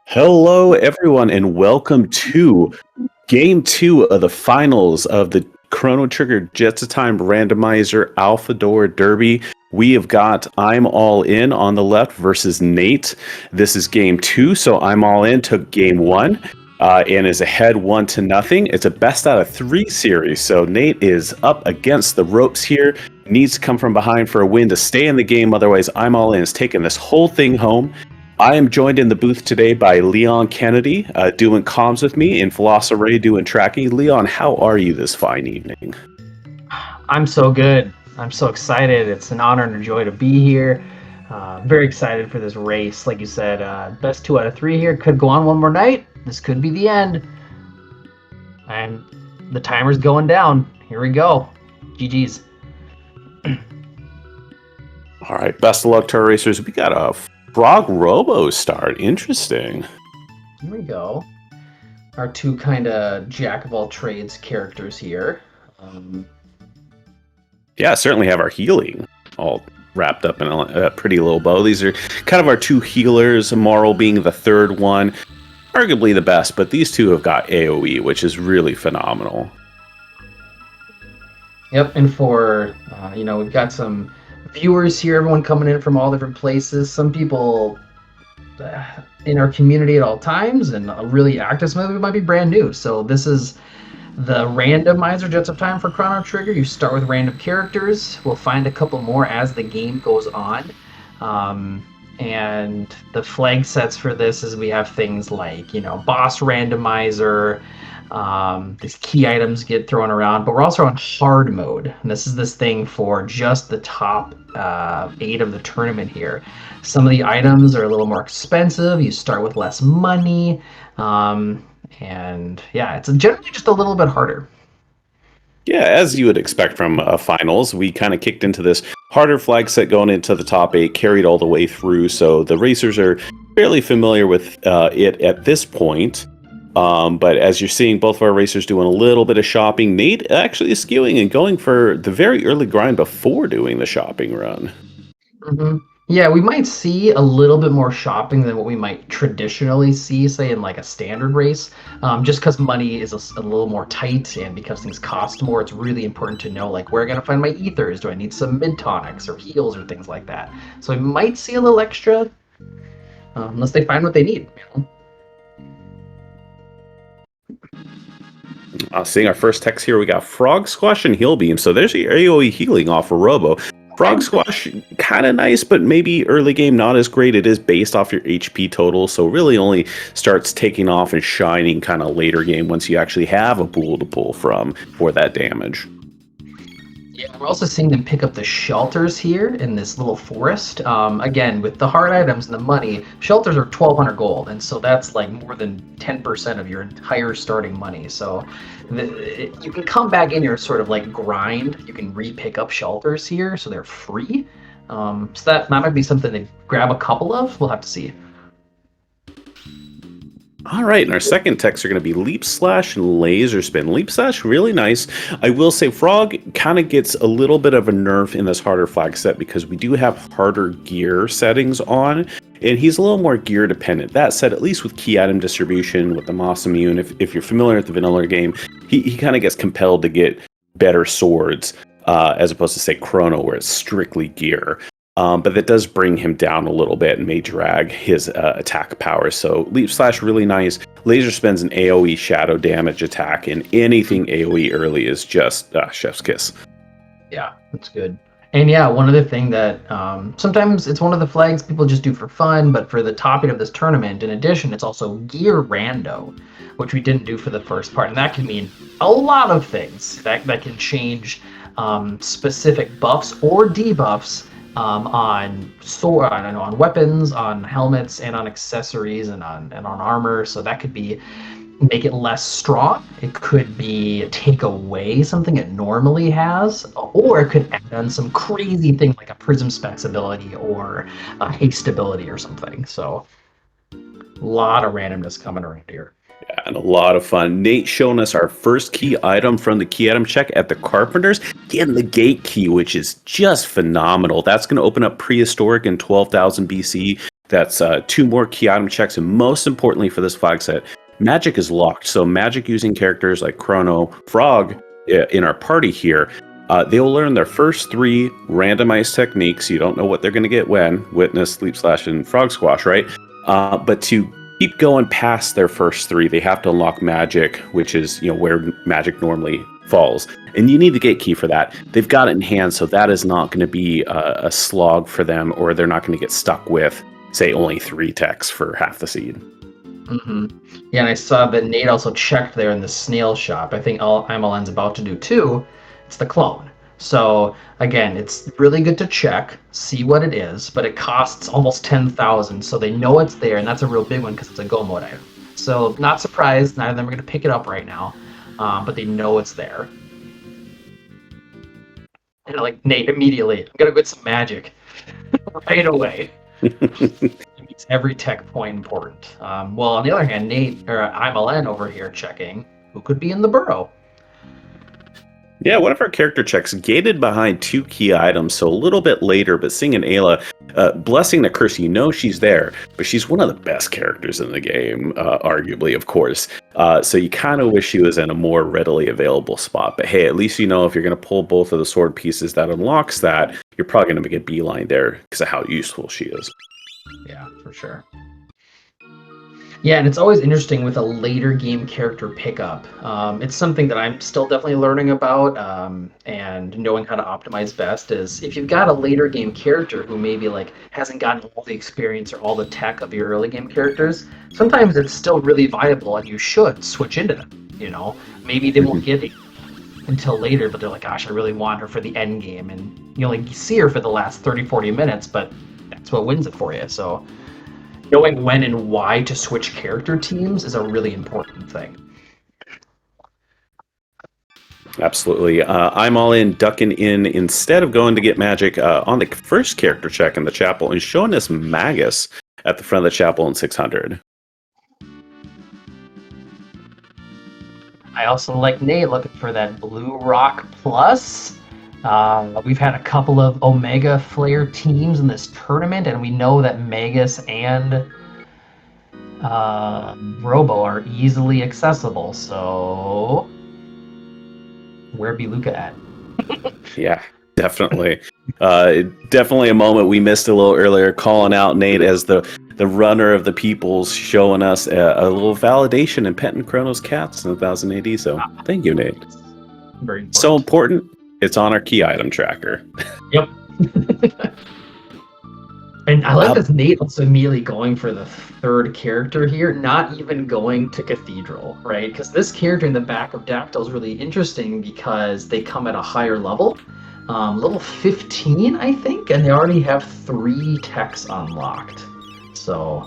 Hello, everyone, and welcome to Game 2 of the finals of the Chrono Trigger Jets of Time Randomizer Alpha Door Derby. We have got I'm All In on the left versus Nate. This is Game 2, so I'm All In took Game 1 and is ahead 1-0. It's a best out of 3 series, so Nate is up against the ropes here. Needs to come from behind for a win to stay in the game, otherwise I'm All In is taking this whole thing home. I am joined in the booth today by Leon Kennedy, doing comms with me, and Philosopher doing tracking. Leon, how are you this fine evening? I'm so good. I'm so excited. It's an honor and a joy to be here. Very excited for this race. Like you said, best 2 out of 3 here. Could go on one more night. This could be the end. And the timer's going down. Here we go. GG's. All right, best of luck to our racers. We got a Frog Robo start. Interesting. Here we go. Our 2 kind of jack of all trades characters here. Yeah, certainly have our healing all wrapped up in a pretty little bow. These are kind of our 2 healers, Moral being the third one. Arguably the best, but these 2 have got AoE, which is really phenomenal. Yep, and for, we've got some viewers here, everyone coming in from all different places. Some people in our community at all times, and really active. Some of them might be brand new. So this is the randomizer Jets of Time for Chrono Trigger. You start with random characters. We'll find a couple more as the game goes on. And the flag sets for this is we have things like, boss randomizer. These key items get thrown around, but we're also on hard mode. And this is this thing for just the top 8 of the tournament here. Some of the items are a little more expensive. You start with less money. And yeah, it's generally just a little bit harder. Yeah, as you would expect from finals, we kind of kicked into this harder flag set going into the top 8, carried all the way through. So the racers are fairly familiar with it at this point. But as you're seeing, both of our racers doing a little bit of shopping. Nate actually is skewing and going for the very early grind before doing the shopping run. Mm-hmm. Yeah, we might see a little bit more shopping than what we might traditionally see, say, in like a standard race. Just because money is a little more tight and because things cost more, it's really important to know, like, where am I going to find my ethers? Do I need some mid-tonics or heals or things like that? So we might see a little extra, unless they find what they need, Seeing our first text here, we got Frog Squash and Heal Beam. So there's the AoE healing off of Robo. Frog Squash, kind of nice, but maybe early game not as great. It is based off your HP total, so really only starts taking off and shining kind of later game once you actually have a pool to pull from for that damage. Yeah, we're also seeing them pick up the shelters here in this little forest. Again, with the hard items and the money, shelters are 1,200 gold, and so that's like more than 10% of your entire starting money. So you can come back in your sort of like grind. You can re-pick up shelters here, so they're free. So that might be something to grab a couple of. We'll have to see. All right, and our second techs are going to be Leap Slash and Laser Spin. Leap Slash, really nice. I will say Frog kind of gets a little bit of a nerf in this harder flag set because we do have harder gear settings on, and he's a little more gear dependent. That said, at least with key item distribution, with the Moss Immune, if you're familiar with the vanilla game, he kind of gets compelled to get better swords as opposed to, say, Chrono, where it's strictly gear. But that does bring him down a little bit and may drag his attack power. So Leap Slash, really nice. Laser Spin's an AoE shadow damage attack, and anything AoE early is just chef's kiss. Yeah, that's good. And yeah, one other thing that sometimes it's one of the flags people just do for fun, but for the top 8 of this tournament, in addition, it's also gear rando, which we didn't do for the first part. And that can mean a lot of things. That can change specific buffs or debuffs on sword, on weapons, on helmets, and on accessories, and on armor. So that could be make it less strong. It could be take away something it normally has, or it could add on some crazy thing like a prism specs ability or a haste ability or something. So a lot of randomness coming around here. Yeah, and a lot of fun. Nate showing us our first key item from the key item check at the Carpenters, getting the gate key, which is just phenomenal. That's going to open up prehistoric in 12,000 BC. That's 2 more key item checks, and most importantly for this flag set, magic is locked. So magic using characters like Chrono, Frog in our party here, they will learn their first 3 randomized techniques. You don't know what they're going to get when. Witness, Leap Slash, and Frog Squash, right? But to keep going past their first 3, they have to unlock magic, which is where magic normally falls. And you need the gate key for that. They've got it in hand, so that is not going to be a slog for them, or they're not going to get stuck with, say, only 3 techs for half the seed. Mm-hmm. Yeah, and I saw that Nate also checked there in the snail shop. I think all IMLN's about to do too. It's the clone. So again, it's really good to check, see what it is, but it costs almost 10,000, so they know it's there, and that's a real big one because it's a go mode item. So not surprised, neither of them are going to pick it up right now, but they know it's there. And like Nate, immediately, I'm going to get some magic right away. It makes every tech point important. Well, on the other hand, Nate or IMLN over here checking who could be in the burrow. Yeah, one of our character checks gated behind 2 key items, so a little bit later, but seeing an Ayla, blessing the curse, she's there, but she's one of the best characters in the game, arguably, of course. So you kind of wish she was in a more readily available spot, but hey, at least if you're going to pull both of the sword pieces that unlocks that, you're probably going to make a beeline there because of how useful she is. Yeah, for sure. Yeah, and it's always interesting with a later game character pickup. It's something that I'm still definitely learning about, and knowing how to optimize best is if you've got a later game character who maybe hasn't gotten all the experience or all the tech of your early game characters, sometimes it's still really viable and you should switch into them. Maybe they won't get it until later, but they're like, gosh, I really want her for the end game, and you only see her for the last 30-40 minutes, but that's what wins it for you. So knowing when and why to switch character teams is a really important thing. Absolutely. I'm all in, ducking in instead of going to get magic on the first character check in the chapel and showing us Magus at the front of the chapel in 600. I also like Nate looking for that Blue Rock Plus. We've had a couple of Omega Flare teams in this tournament, and we know that Magus and Robo are easily accessible, so where be Luca at? Yeah, definitely. Definitely a moment we missed a little earlier, calling out Nate as the runner of the peoples, showing us a little validation in Pet and Chrono's cats in 1000 AD, so thank you, Nate. Very important. So important. It's on our key item tracker. Yep. And I like this Nate also immediately going for the 3rd character here, not even going to Cathedral, right? Because this character in the back of Dactyl is really interesting because they come at a higher level, level 15, I think, and they already have 3 techs unlocked. So,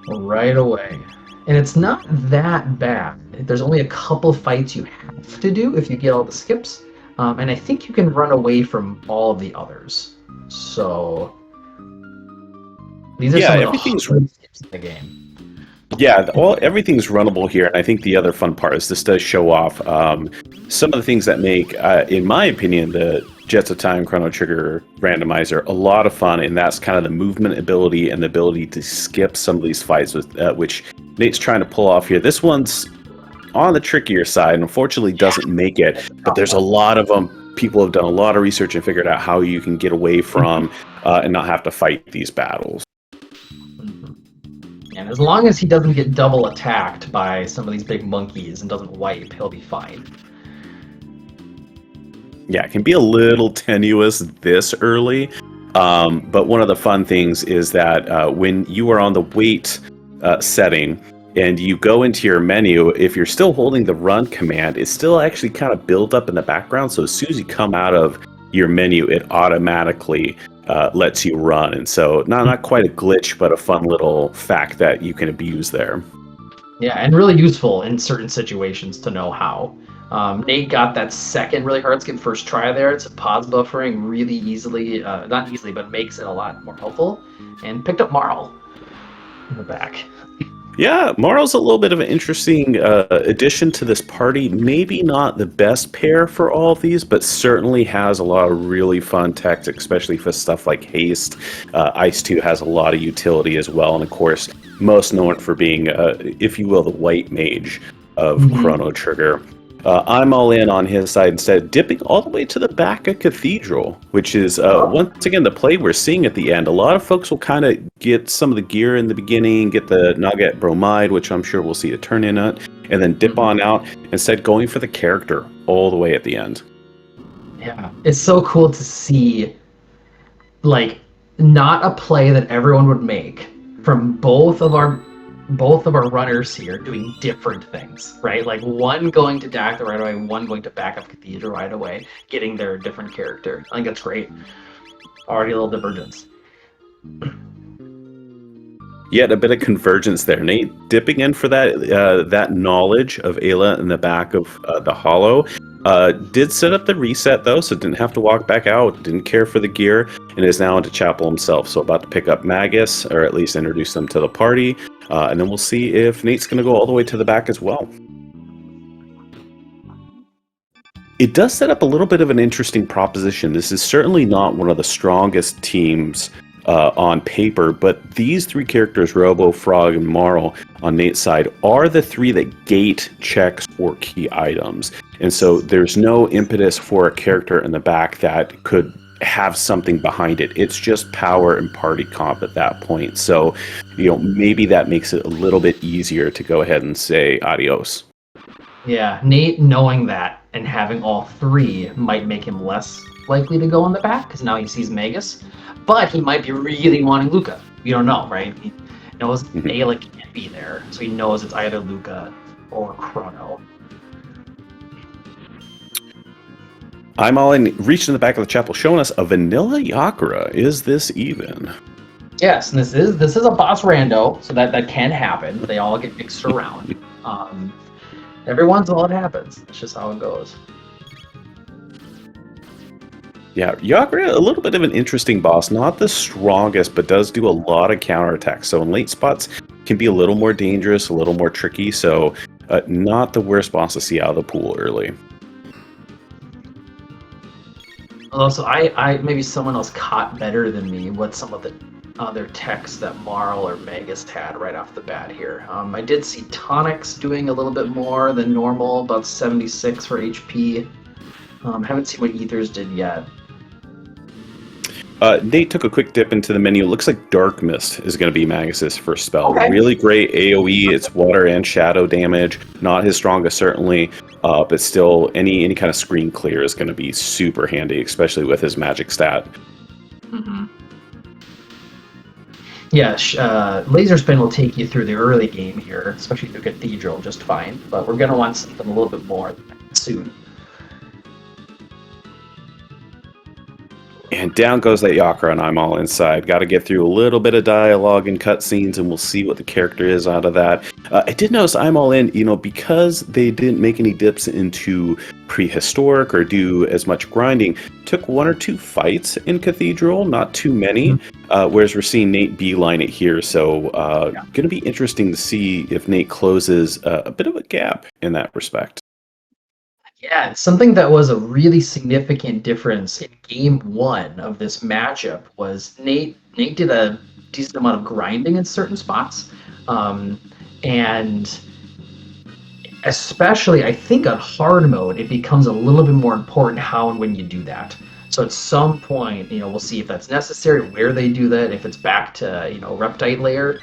right away. And it's not that bad. There's only a couple fights you have to do if you get all the skips. And I think you can run away from all of the others. So these are some of the hard skips in the game. Yeah, everything's runnable here. And I think the other fun part is this does show off some of the things that make, in my opinion, the Jets of Time Chrono Trigger randomizer a lot of fun, and that's kind of the movement ability and the ability to skip some of these fights, with which Nate's trying to pull off here. This one's on the trickier side, and unfortunately doesn't make it, but there's a lot of them. People have done a lot of research and figured out how you can get away from and not have to fight these battles. And as long as he doesn't get double attacked by some of these big monkeys and doesn't wipe, he'll be fine. Yeah, it can be a little tenuous this early, but one of the fun things is that when you are on the wait setting and you go into your menu, if you're still holding the run command, it's still actually kind of built up in the background. So as soon as you come out of your menu, it automatically lets you run. And so not quite a glitch, but a fun little fact that you can abuse there. Yeah, and really useful in certain situations to know how. Nate got that second really hard skip first try there. It's a pause buffering really easily, not easily, but makes it a lot more helpful. And picked up Marl. in the back. Yeah, Marl's a little bit of an interesting addition to this party. Maybe not the best pair for all of these, but certainly has a lot of really fun tech, especially for stuff like haste. Ice 2 has a lot of utility as well, and of course, most known for being, if you will, the white mage of Chrono Trigger. I'm all in on his side instead, dipping all the way to the back of Cathedral, which is once again the play we're seeing at the end. A lot of folks will kind of get some of the gear in the beginning, get the Nugget Bromide, which I'm sure we'll see a turn in at, and then dip on out, instead going for the character all the way at the end. Yeah, it's so cool to see, like, not a play that everyone would make from both of our runners here doing different things, right? Like one going to Dactyl right away, one going to back up Cathedral right away, getting their different character. I think that's great. Already a little divergence. Yet a bit of convergence there, Nate. Dipping in for that knowledge of Ayla in the back of the Hollow. Did set up the reset though, so didn't have to walk back out. Didn't care for the gear, and is now into Chapel himself. So about to pick up Magus, or at least introduce them to the party, and then we'll see if Nate's going to go all the way to the back as well. It does set up a little bit of an interesting proposition. This is certainly not one of the strongest teams on paper, but these three characters, Robo, Frog, and Marl, on Nate's side, are the three that gate checks for key items. And so there's no impetus for a character in the back that could have something behind it. It's just power and party comp at that point. So, maybe that makes it a little bit easier to go ahead and say adios. Yeah, Nate knowing that and having all three might make him less likely to go in the back, because now he sees Magus. But he might be really wanting Luca. We don't know, right? He knows Ayla can't be there, so he knows it's either Luca or Chrono. I'm all in, reaching the back of the chapel, showing us a vanilla Yakura. Is this even? Yes, and this is a boss rando, so that can happen. They all get mixed around. Every once in a while it happens. That's just how it goes. Yeah, Yakura, a little bit of an interesting boss. Not the strongest, but does do a lot of counterattacks. So in late spots, can be a little more dangerous, a little more tricky. So not the worst boss to see out of the pool early. Also, I maybe someone else caught better than me what some of the other techs that Marl or Magus had right off the bat here. I did see Tonics doing a little bit more than normal, about 76 for HP. Haven't seen what Ethers did yet. Nate took a quick dip into the menu. Looks like Dark Mist is going to be Magus's first spell. Okay. Really great AoE. It's water and shadow damage. Not his strongest, certainly, but still any kind of screen clear is going to be super handy, especially with his magic stat. Mm-hmm. Yeah, Laser Spin will take you through the early game here, especially through Cathedral, just fine. But we're going to want something a little bit more soon. And down goes that Yakura, and I'm all inside. Got to get through a little bit of dialogue and cutscenes, and we'll see what the character is out of that. I did notice I'm all in, because they didn't make any dips into prehistoric or do as much grinding. Took one or two fights in Cathedral, not too many, whereas we're seeing Nate beeline it here. So going to be interesting to see if Nate closes a bit of a gap in that respect. Yeah, something that was a really significant difference in game one of this matchup was Nate did a decent amount of grinding in certain spots. And especially, I think on hard mode, it becomes a little bit more important how and when you do that. So at some point, we'll see if that's necessary, where they do that, if it's back to, Reptite layer,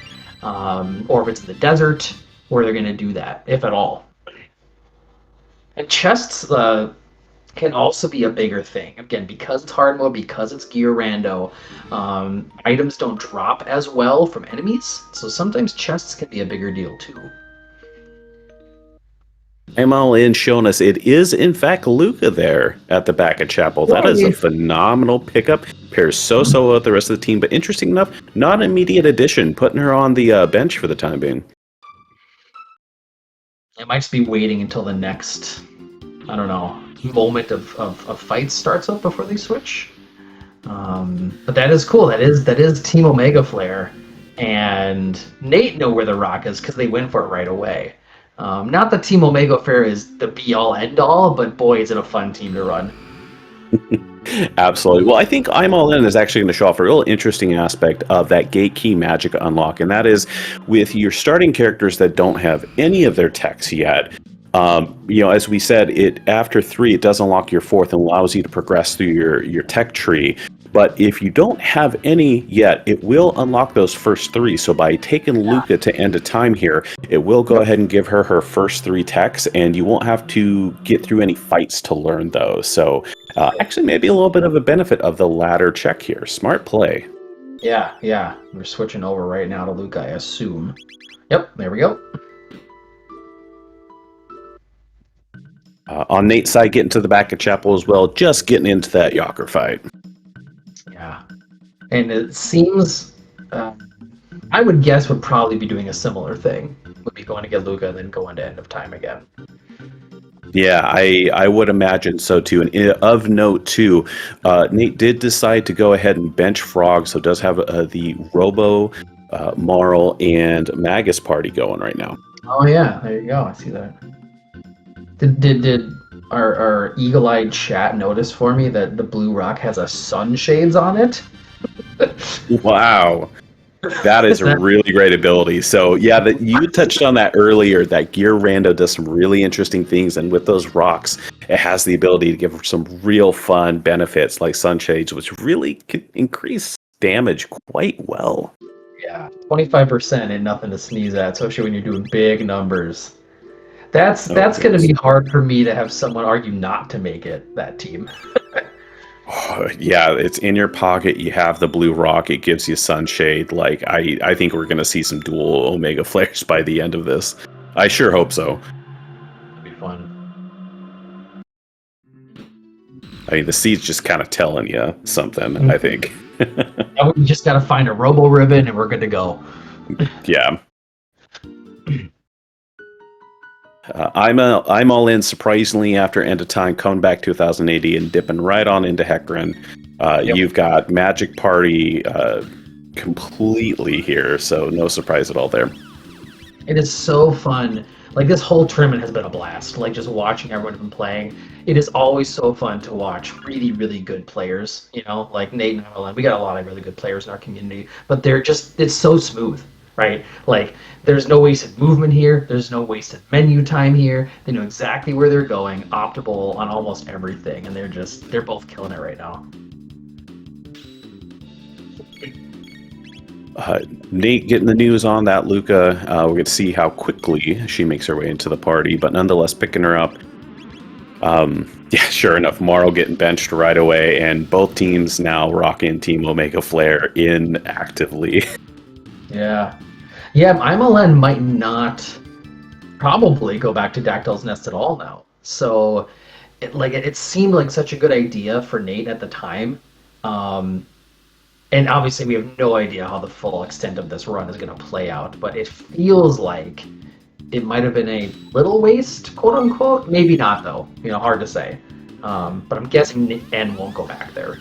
or if it's in the desert, where they're going to do that, if at all. And chests can also be a bigger thing. Again, because it's hard mode, because it's gear rando, items don't drop as well from enemies. So sometimes chests can be a bigger deal too. I'm all in, showing us it is in fact Luca there at the back of Chapel. That is a phenomenal pickup. Pairs so with the rest of the team, but interesting enough, not an immediate addition, putting her on the bench for the time being. It might just be waiting until the next, moment of fights starts up before they switch. But that is cool. That is Team Omega Flare and Nate know where the rock is because they went for it right away. Not that Team Omega Fair is the be-all, end-all, but boy, is it a fun team to run. Absolutely. Well, I think I'm All In is actually going to show off a real interesting aspect of that gate key magic unlock, and that is with your starting characters that don't have any of their techs yet. As we said, it after 3, it does unlock your 4th and allows you to progress through your tech tree. But if you don't have any yet, it will unlock those first 3. So by taking Luca to end of time here, it will go ahead and give her first 3 techs, and you won't have to get through any fights to learn those. So actually, maybe a little bit of a benefit of the ladder check here. Smart play. Yeah. We're switching over right now to Luca, I assume. Yep, there we go. On Nate's side, getting to the back of Chapel as well, just getting into that Yocker fight. Yeah. And it seems, I would guess, would probably be doing a similar thing. Would be going to get Luca and then going to end of time again. Yeah, I would imagine so too. And of note too, Nate did decide to go ahead and bench Frog, so does have the Robo, Marl, and Magus party going right now. Oh yeah, there you go. I see that. Did our eagle-eyed chat notice for me that the blue rock has a sunshades on it? Wow. That is a really great ability. So yeah, you touched on that earlier, that Gear Rando does some really interesting things, and with those rocks, it has the ability to give some real fun benefits like sunshades, which really can increase damage quite well. Yeah, 25% ain't nothing to sneeze at, especially when you're doing big numbers. That's going to be hard for me to have someone argue not to make it, that team. Yeah, it's in your pocket. You have the blue rock. It gives you sunshade. Like I think we're going to see some dual Omega flares by the end of this. I sure hope so. It'll be fun. I mean, the seed's just kind of telling you something, I think. And we just got to find a Robo Ribbon and we're good to go. Yeah. I'm all in, surprisingly, after End of Time, coming back 2080 and dipping right on into Hecarim. You've got Magic Party completely here, so no surprise at all there. It is so fun. Like, this whole tournament has been a blast. Like, just watching everyone been playing. It is always so fun to watch really, really good players. You know, like Nate and Evelyn. We got a lot of really good players in our community, but it's so smooth. Right? Like, there's no wasted movement here. There's no wasted menu time here. They know exactly where they're going, optimal on almost everything, and they're both killing it right now. Nate getting the news on that Luca. We're going to see how quickly she makes her way into the party, but nonetheless picking her up. Yeah, sure enough, Marl getting benched right away, and both teams now rocking Team Omega Flare in actively. Yeah, IMLN might not probably go back to Dactyl's Nest at all now. So, it seemed like such a good idea for Nate at the time. And obviously we have no idea how the full extent of this run is going to play out, but it feels like it might have been a little waste, quote unquote. Maybe not, though. You know, hard to say. But I'm guessing N won't go back there.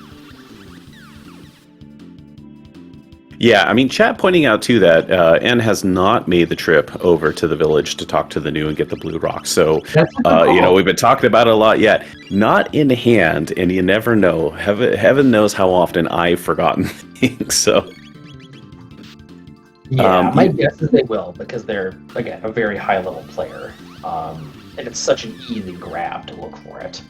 Yeah, I mean, chat pointing out too that N has not made the trip over to the village to talk to the new and get the blue rock. So, we've been talking about it a lot yet. Not in hand, and you never know. Heaven knows how often I've forgotten things. So, yeah, my guess is they will, because they're, again, a very high level player, and it's such an easy grab to look for it.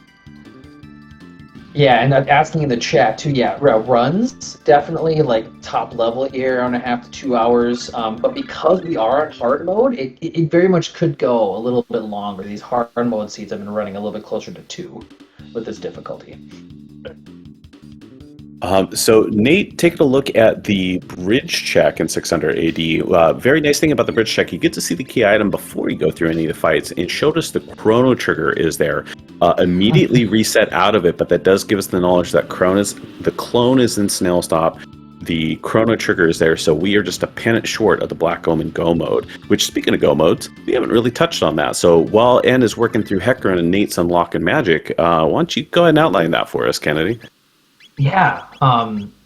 Yeah, and asking in the chat too, runs, definitely like top level here, 1.5 to 2 hours. But because we are on hard mode, it very much could go a little bit longer. These hard mode seeds have been running a little bit closer to 2 with this difficulty. So Nate, taking a look at the bridge check in 600 AD. Very nice thing about the bridge check, you get to see the key item before you go through any of the fights. It showed us the chrono trigger is there. Immediately reset out of it, but that does give us the knowledge that the clone is in snail stop. The chrono trigger is there, so we are just a pennant short of the Black Omen Go mode. Which, speaking of Go modes, we haven't really touched on that. So while N is working through Hecarim and Nate's unlocking magic, why don't you go ahead and outline that for us, Kennedy? Yeah,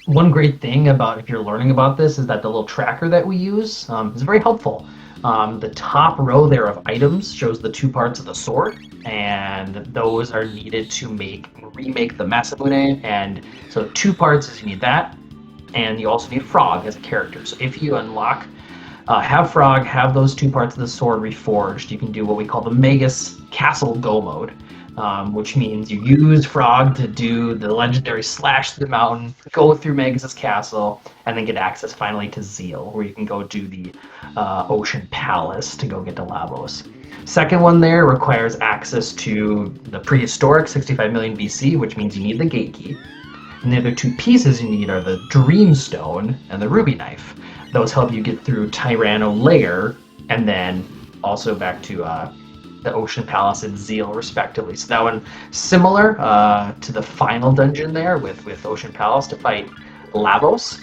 One great thing about if you're learning about this is that the little tracker that we use is very helpful. The top row there of items shows the two parts of the sword, and those are needed to remake the Masamune. And so two parts is you need that, and you also need Frog as a character. So if you unlock, have Frog, have those two parts of the sword reforged, you can do what we call the Magus Castle Go mode, which means you use Frog to do the legendary slash through the mountain, go through Magus's castle, and then get access finally to Zeal, where you can go do the Ocean Palace to go get to Lavos. Second one there requires access to the prehistoric 65 million BC, which means you need the gate key. And the other two pieces you need are the Dream Stone and the Ruby Knife. Those help you get through Tyranno Lair, and then also back to the Ocean Palace and Zeal, respectively. So that one similar to the final dungeon there with Ocean Palace to fight Lavos.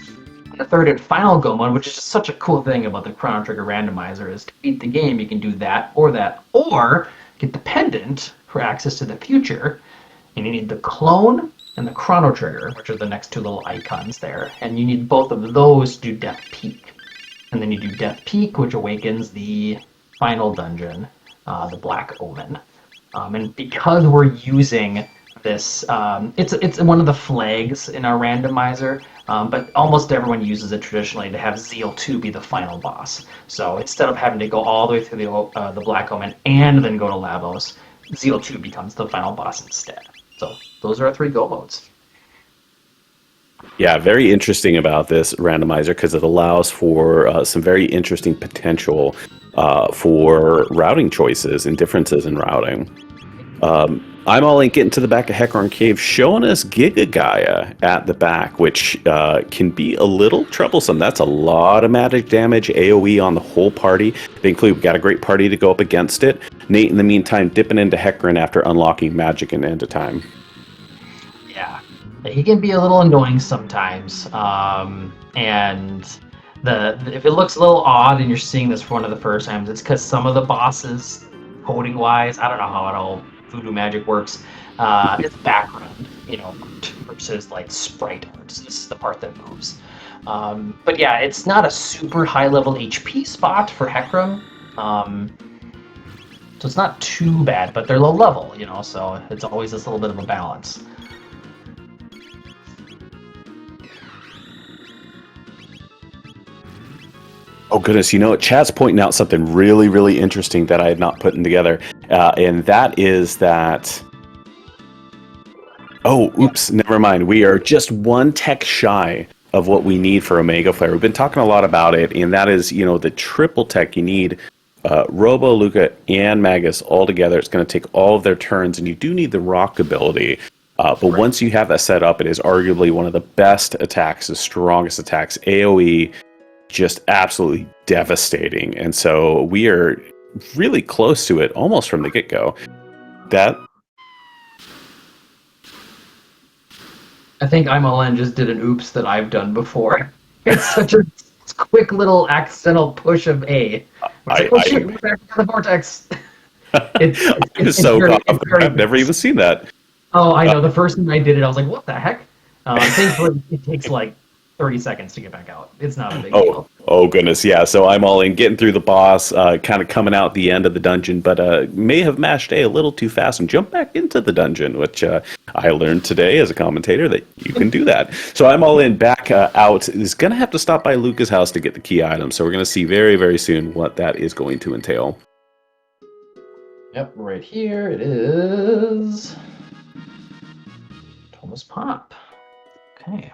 The third and final Gomon, which is just such a cool thing about the Chrono Trigger randomizer, is to beat the game, you can do that, or get the pendant for access to the future. And you need the clone and the Chrono Trigger, which are the next two little icons there. And you need both of those to do Death Peak. And then you do Death Peak, which awakens the final dungeon, the Black Omen. And because we're using this, it's one of the flags in our randomizer, but almost everyone uses it traditionally to have Zeal 2 be the final boss. So instead of having to go all the way through the Black Omen and then go to Lavos, Zeal 2 becomes the final boss instead. So those are our three go modes. Yeah, very interesting about this randomizer because it allows for some very interesting potential for routing choices and differences in routing. I'm all in getting to the back of Hecarim Cave, showing us Giga Gaia at the back, which can be a little troublesome. That's a lot of magic damage, AoE on the whole party. Thankfully, we got a great party to go up against it. Nate, in the meantime, dipping into Hecarim after unlocking magic and end of time. Yeah, he can be a little annoying sometimes, and if it looks a little odd and you're seeing this for one of the first times, it's because some of the bosses, coding wise, I don't know how it all voodoo magic works. It's background, versus like sprite art. So this is the part that moves. But yeah, it's not a super high level HP spot for Hecarim. So it's not too bad, but they're low level, so it's always this little bit of a balance. Oh goodness, chat's pointing out something really, really interesting that I had not put together, and that is that... Oh, oops, never mind. We are just one tech shy of what we need for Omega Flare. We've been talking a lot about it, and that is, the triple tech you need. Robo, Luca, and Magus all together. It's going to take all of their turns, and you do need the rock ability. But right. Once you have that set up, it is arguably one of the best attacks, the strongest attacks. AoE, just absolutely devastating. And so we are really close to it almost from the get-go. I think I'm all in just did an oops that I've done before. It's such a quick little accidental push of A. Shit, we're back to the vortex. I'm so caught off guard. I've never even seen that. Oh, I know. The first time I did it, I was like, what the heck? Thankfully, it takes like 30 seconds to get back out. It's not a big deal. Oh, goodness, yeah. So I'm all in, getting through the boss, kind of coming out the end of the dungeon, but may have mashed A little too fast and jumped back into the dungeon, which I learned today as a commentator that you can do that. So I'm all in, back out. Is going to have to stop by Luca's house to get the key item, so we're going to see very, very soon what that is going to entail. Yep, right here it is. Thomas Pop. Okay.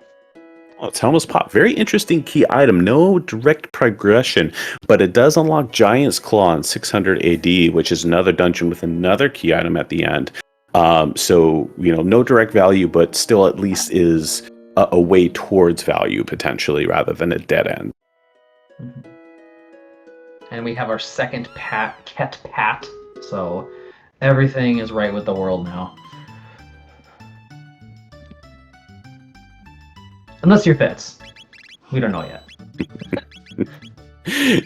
Oh, it's Helma's Pop. Very interesting key item. No direct progression, but it does unlock Giant's Claw in 600 AD, which is another dungeon with another key item at the end. So, no direct value, but still at least is a way towards value, potentially, rather than a dead end. Mm-hmm. And we have our second Ket Pat, so everything is right with the world now. Unless you're Fitz. We don't know yet.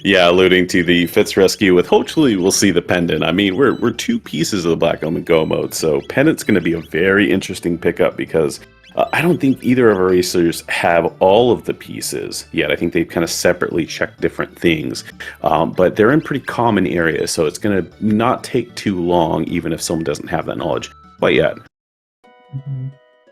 Yeah, alluding to the Fitz rescue with hopefully we'll see the pendant. I mean, we're two pieces of the Black Omen Go mode, so pendant's going to be a very interesting pickup because I don't think either of our racers have all of the pieces yet. I think they've kind of separately checked different things, but they're in pretty common areas, so it's going to not take too long, even if someone doesn't have that knowledge quite yet.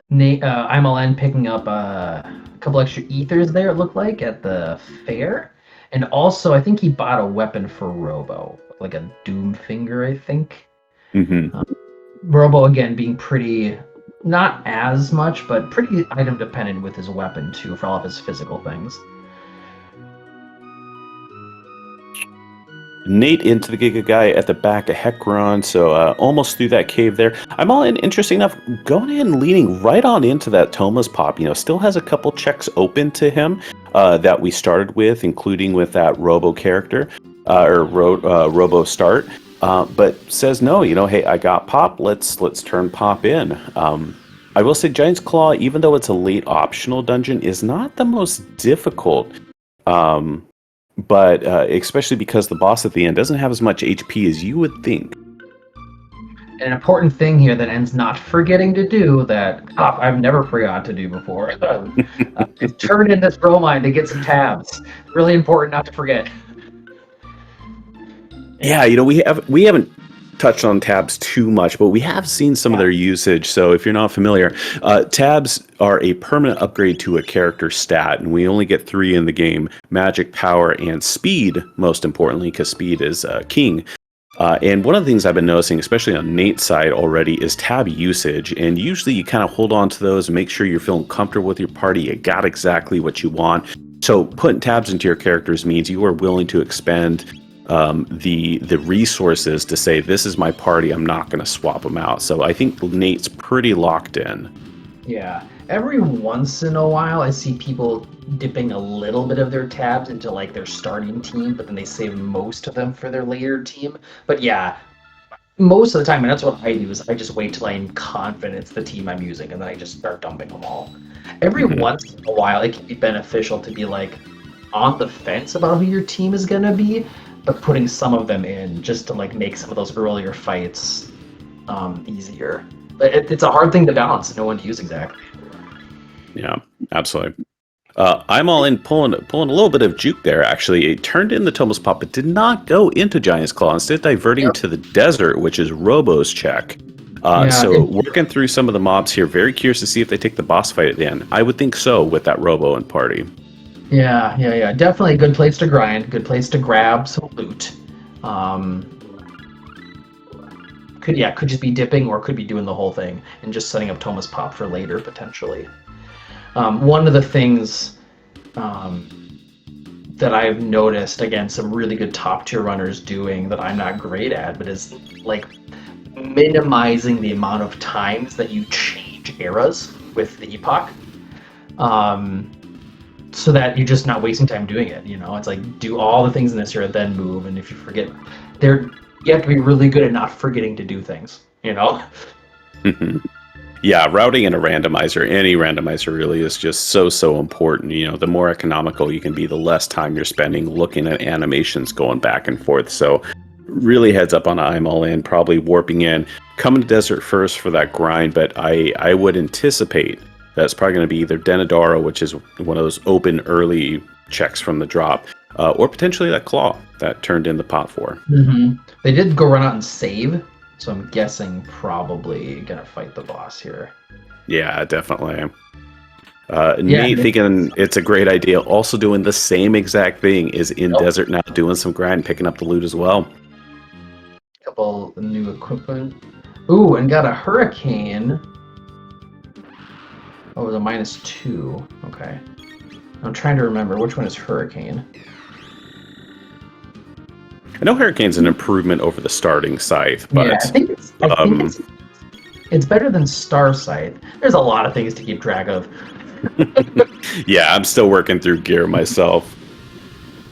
Nate, IMLN picking up a couple extra ethers there, it looked like, at the fair. And also, I think he bought a weapon for Robo, like a Doom Finger, I think. Mm-hmm. Robo, again, being pretty, not as much, but pretty item dependent with his weapon, too, for all of his physical things. Nate into the Giga guy at the back of Hekron, so almost through that cave there. I'm all in, interesting enough, going in and leaning right on into that Thomas pop. Still has a couple checks open to him that we started with, including with that Robo character, Robo start, but says no, hey, I got pop, let's turn pop in. I will say Giant's Claw, even though it's a late optional dungeon, is not the most difficult. But especially because the boss at the end doesn't have as much HP as you would think. An important thing here that Ends not forgetting to do that I've never forgot to do before is turn in this bromine to get some tabs. Really important not to forget. Yeah, we haven't touched on tabs too much, but we have seen some of their usage. So if you're not familiar, tabs are a permanent upgrade to a character stat, and we only get 3 in the game: magic, power, and speed, most importantly, because speed is king. And one of the things I've been noticing, especially on Nate's side already, is tab usage. And usually you kind of hold on to those and make sure you're feeling comfortable with your party. You got exactly what you want. So putting tabs into your characters means you are willing to expend the resources to say, this is my party, I'm not going to swap them out. So I think Nate's pretty locked in. Yeah. Every once in a while, I see people dipping a little bit of their tabs into like their starting team, but then they save most of them for their later team. But yeah, most of the time, and that's what I do, is I just wait till I'm confident it's the team I'm using, and then I just start dumping them all. Every once in a while, it can be beneficial to be like on the fence about who your team is going to be, but putting some of them in just to like make some of those earlier fights easier. But it's a hard thing to balance and know when to use exactly. Yeah, absolutely. I'm all in pulling a little bit of juke there, actually. It turned in the Thomas Pop, but did not go into Giant's Claw, instead diverting to the desert, which is Robo's check. So working through some of the mobs here, very curious to see if they take the boss fight at the end. I would think so with that Robo and party. Yeah. Definitely a good place to grind, good place to grab some loot. Could just be dipping, or could be doing the whole thing and just setting up Thomas Pop for later, potentially. One of the things that I've noticed, again, some really good top tier runners doing that I'm not great at, but is like minimizing the amount of times that you change eras with the epoch. So that you're just not wasting time doing it. It's like, do all the things in this era, then move. And if you forget, you have to be really good at not forgetting to do things. Yeah, routing in a randomizer, any randomizer really, is just so important. The more economical you can be, the less time you're spending looking at animations going back and forth. So really heads up on I'm all in, probably warping in, coming to desert first for that grind, but I would anticipate that's probably going to be either Denadaro, which is one of those open early checks from the drop, or potentially that Claw that turned in the pot for. Mm-hmm. They did go run out and save, so I'm guessing probably going to fight the boss here. Yeah, definitely. Nate thinking it's a great idea. Also doing the same exact thing, is in desert now, doing some grind, picking up the loot as well. Couple new equipment. Ooh, and got a Hurricane. Oh, it was a -2. Okay. I'm trying to remember which one is Hurricane. I know Hurricane's an improvement over the starting scythe, but I think it's better than Star Scythe. There's a lot of things to keep track of. Yeah, I'm still working through gear myself.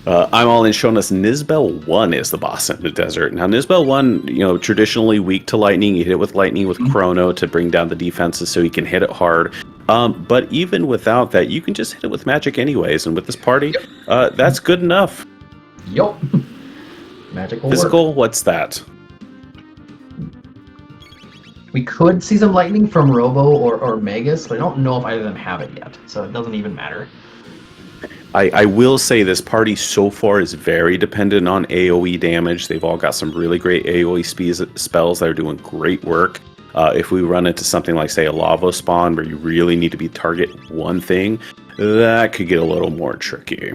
I'm all in, showing us Nizbel 1 is the boss in the desert. Now, Nizbel 1, traditionally weak to lightning. You hit it with lightning with Chrono to bring down the defenses so you can hit it hard. But even without that, you can just hit it with magic anyways. And with this party, that's good enough. Yup. Magic will Physical, work. what's that? We could see some lightning from Robo or Magus, but I don't know if either of them have it yet, so it doesn't even matter. I will say this party so far is very dependent on AoE damage. They've all got some really great AoE spells that are doing great work. If we run into something like, say, a lava spawn where you really need to be target one thing, that could get a little more tricky.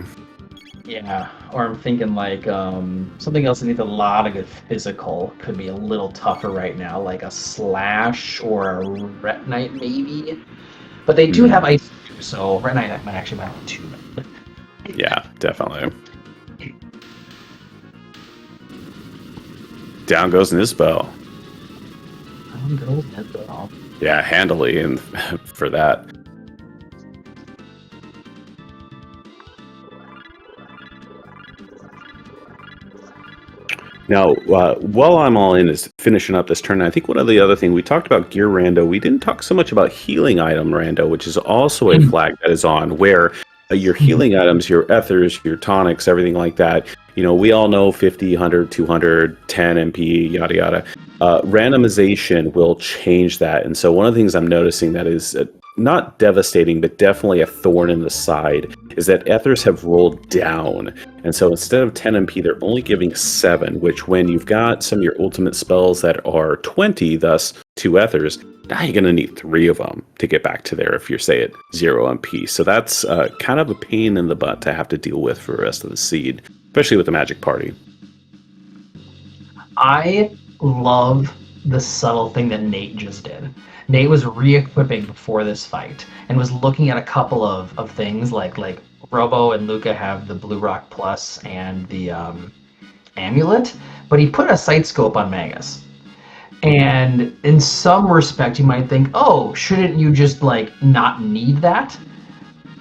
Yeah, or I'm thinking like something else that needs a lot of good physical could be a little tougher right now, like a Slash or a Ret Knight maybe. But they do have ice too, so Ret Knight might actually have two. Yeah, definitely. Down goes Nisbel. Down goes Nisbel. Yeah, handily and for that. Now, while I'm all in is finishing up this turn, I think one of the other thing we talked about gear rando, we didn't talk so much about healing item rando, which is also a flag that is on where your healing items, your ethers, your tonics, everything like that, you know, we all know 50, 100, 200, 10 MP, yada yada. Randomization will change that. And so one of the things I'm noticing that is not devastating, but definitely a thorn in the side, is that ethers have rolled down. And so instead of 10 MP, they're only giving 7, which when you've got some of your ultimate spells that are 20, thus 2 ethers, now you're going to need 3 of them to get back to there if you're, say, at 0 MP. So that's kind of a pain in the butt to have to deal with for the rest of the seed, especially with the Magic Party. I love the subtle thing that Nate just did. Nate was re-equipping before this fight and was looking at a couple of things like Robo and Luca have the Blue Rock Plus and the amulet, but he put a sight scope on Magus. And in some respect, you might think, oh, shouldn't you just like not need that?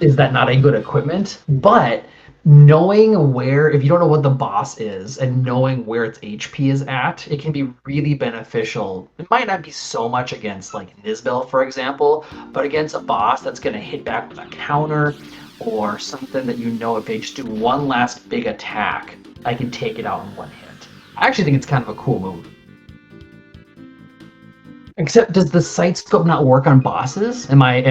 Is that not a good equipment? But knowing where, if you don't know what the boss is and knowing where its HP is at, it can be really beneficial. It might not be so much against like Nisbel, for example, but against a boss that's going to hit back with a counter or something that you know if they just do one last big attack, I can take it out in one hit. I actually think it's kind of a cool move. Except, does the sight scope not work on bosses? Am I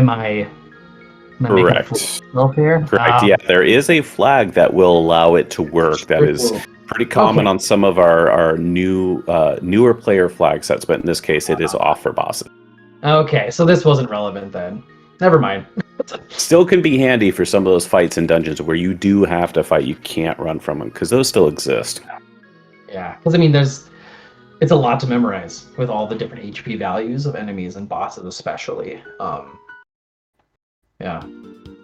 Correct. Here? Correct. Yeah, there is a flag that will allow it to work. That is pretty common on some of our newer player flag sets, but in this case, it is off for bosses. Okay, so this wasn't relevant then. Never mind. Still can be handy for some of those fights in dungeons where you do have to fight. You can't run from them because those still exist. Yeah, because I mean, it's a lot to memorize with all the different HP values of enemies and bosses, especially. Yeah.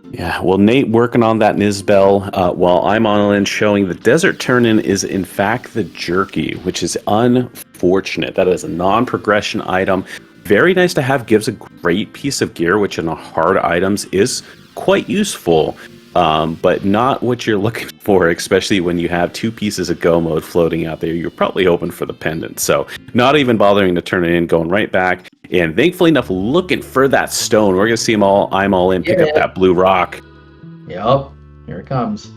Yeah, well, Nate working on that Nisbel, while I'm on in showing the Desert Turn-In is in fact the Jerky, which is unfortunate. That is a non-progression item. Very nice to have, gives a great piece of gear, which in the hard items is quite useful, but not what you're looking for, especially when you have 2 pieces of Go mode floating out there. You're probably hoping for the pendant, so not even bothering to turn it in, going right back. And thankfully enough, looking for that stone. We're going to see them all. I'm all in. Pick up that blue rock. Yep. Here it comes.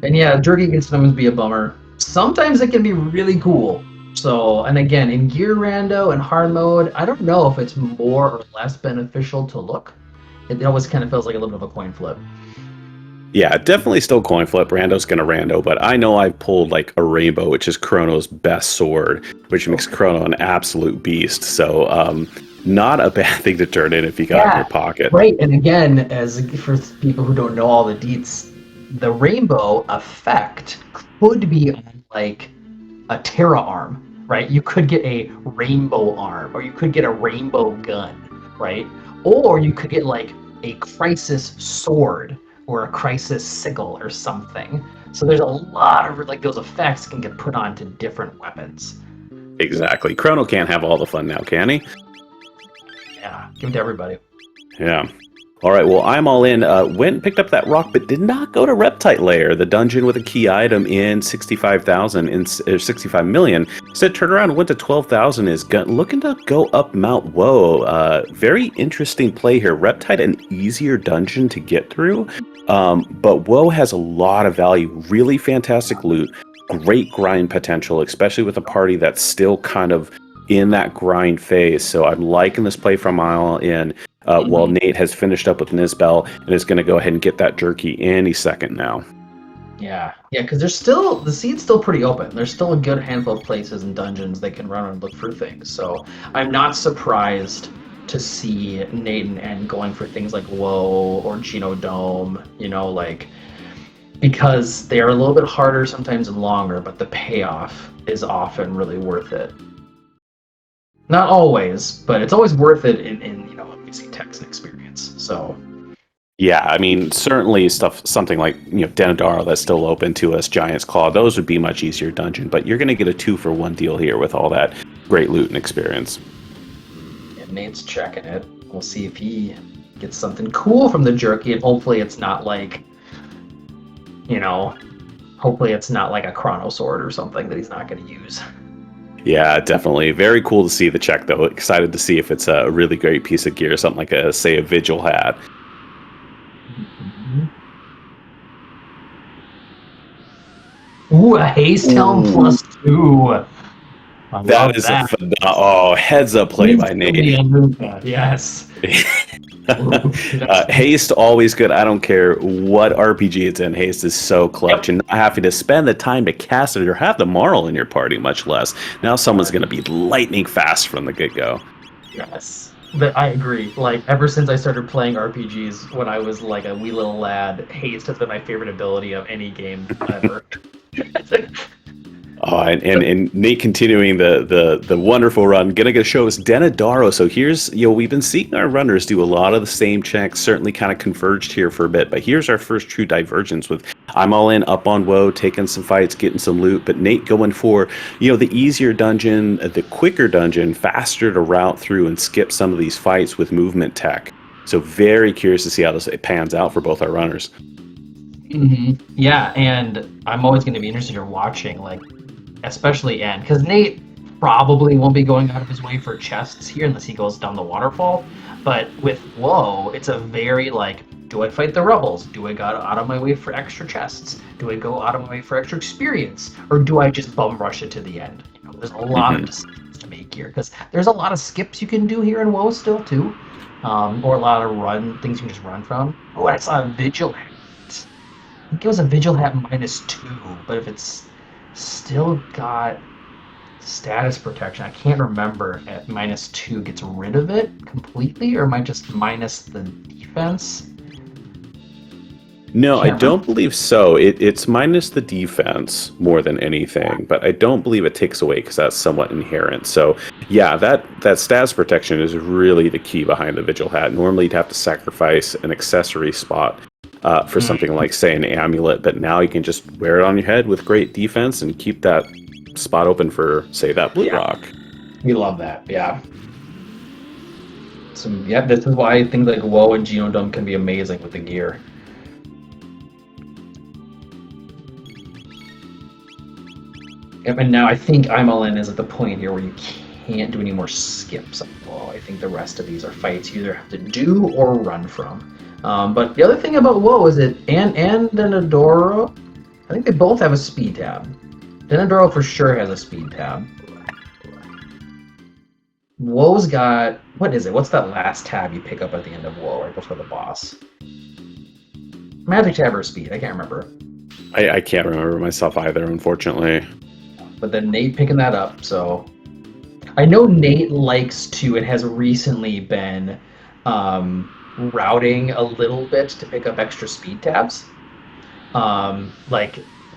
And yeah, Jerky can sometimes be a bummer. Sometimes it can be really cool. So, and again, in gear rando and hard mode, I don't know if it's more or less beneficial to look. It always kind of feels like a little bit of a coin flip. Yeah, definitely still coin flip. Rando's gonna rando, but I know I've pulled like a rainbow, which is Chrono's best sword, which makes Chrono an absolute beast. So, not a bad thing to turn in if you got it in your pocket. Right, and again, as for people who don't know all the deets, the rainbow effect could be on like a Terra arm, right? You could get a rainbow arm, or you could get a rainbow gun, right? Or you could get like a crisis sword or a crisis sickle or something. So there's a lot of like those effects can get put onto different weapons. Exactly. Chrono can't have all the fun now, can he? Yeah, give it to everybody. Yeah. All right, well, I'm all in. Went and picked up that rock, but did not go to Reptite Lair, the dungeon with a key item in 65,000, 65 million. Instead, turned around and went to 12,000. Is looking to go up Mount Woe. Very interesting play here. Reptite, an easier dungeon to get through, but Woe has a lot of value. Really fantastic loot, great grind potential, especially with a party that's still kind of in that grind phase. So I'm liking this play from Mile in while Nate has finished up with Nizbel and is going to go ahead and get that jerky any second now. Yeah, because the seed's still pretty open. There's still a good handful of places and dungeons they can run and look for things. So I'm not surprised to see Nate and N going for things like Woe or Genodome, because they are a little bit harder sometimes and longer, but the payoff is often really worth it. Not always, but it's always worth it in obviously text and experience. So yeah, I mean, certainly something like Denadaro that's still open to us, Giant's Claw, those would be much easier dungeon, but you're going to get a 2-for-1 deal here with all that great loot and experience. Yeah, Nate's checking it. We'll see if he gets something cool from the jerky, and hopefully it's not like, hopefully it's not like a Chrono Sword or something that he's not going to use. Yeah, definitely. Very cool to see the check, though. Excited to see if it's a really great piece of gear, something like a Vigil hat. Ooh, a Haste Helm +2. That is a heads up play by Nate. Yes. Haste always good. I don't care what RPG it's in. Haste is so clutch, and not having to spend the time to cast it or have the Marl in your party, much less. Now someone's going to be lightning fast from the get-go. Yes. But I agree. Like, ever since I started playing RPGs when I was like a wee little lad, Haste has been my favorite ability of any game ever. Oh, and Nate continuing the wonderful run, gonna show us Denadaro. So here's, we've been seeing our runners do a lot of the same checks, certainly kind of converged here for a bit, but here's our first true divergence with I'm all in, up on Woe, taking some fights, getting some loot, but Nate going for, the easier dungeon, the quicker dungeon, faster to route through and skip some of these fights with movement tech. So very curious to see how this pans out for both our runners. Mm-hmm. Yeah, and I'm always going to be interested in watching, especially N, because Nate probably won't be going out of his way for chests here unless he goes down the waterfall. But with Woe, it's a very do I fight the rebels? Do I go out of my way for extra chests? Do I go out of my way for extra experience? Or do I just bum rush it to the end? There's a lot of decisions to make here, because there's a lot of skips you can do here in Woe still too, or a lot of things you can just run from. Oh, I saw a Vigil hat. I think it was a Vigil hat -2, but if it's still got status protection, I can't remember at -2 gets rid of it completely, or am I just minus the defense? No, I don't believe so. It's minus the defense more than anything, but I don't believe it takes away because that's somewhat inherent. So yeah, that status protection is really the key behind the Vigil hat. Normally you'd have to sacrifice an accessory spot for something like, say, an amulet, but now you can just wear it on your head with great defense and keep that spot open for, say, that blue rock. We love that, yeah. So yeah, this is why things like Woe and Genodome can be amazing with the gear. Yep, and now I think Imelin is at the point here where you can't do any more skips on Woe. I think the rest of these are fights you either have to do or run from. But the other thing about Woe is that and Denadaro, I think they both have a speed tab. Denadaro for sure has a speed tab. Woe's got, what is it? What's that last tab you pick up at the end of Woe right before the boss? Magic tab or speed? I can't remember. I can't remember myself either, unfortunately. But then Nate picking that up, so I know Nate likes to and has recently been routing a little bit to pick up extra speed tabs.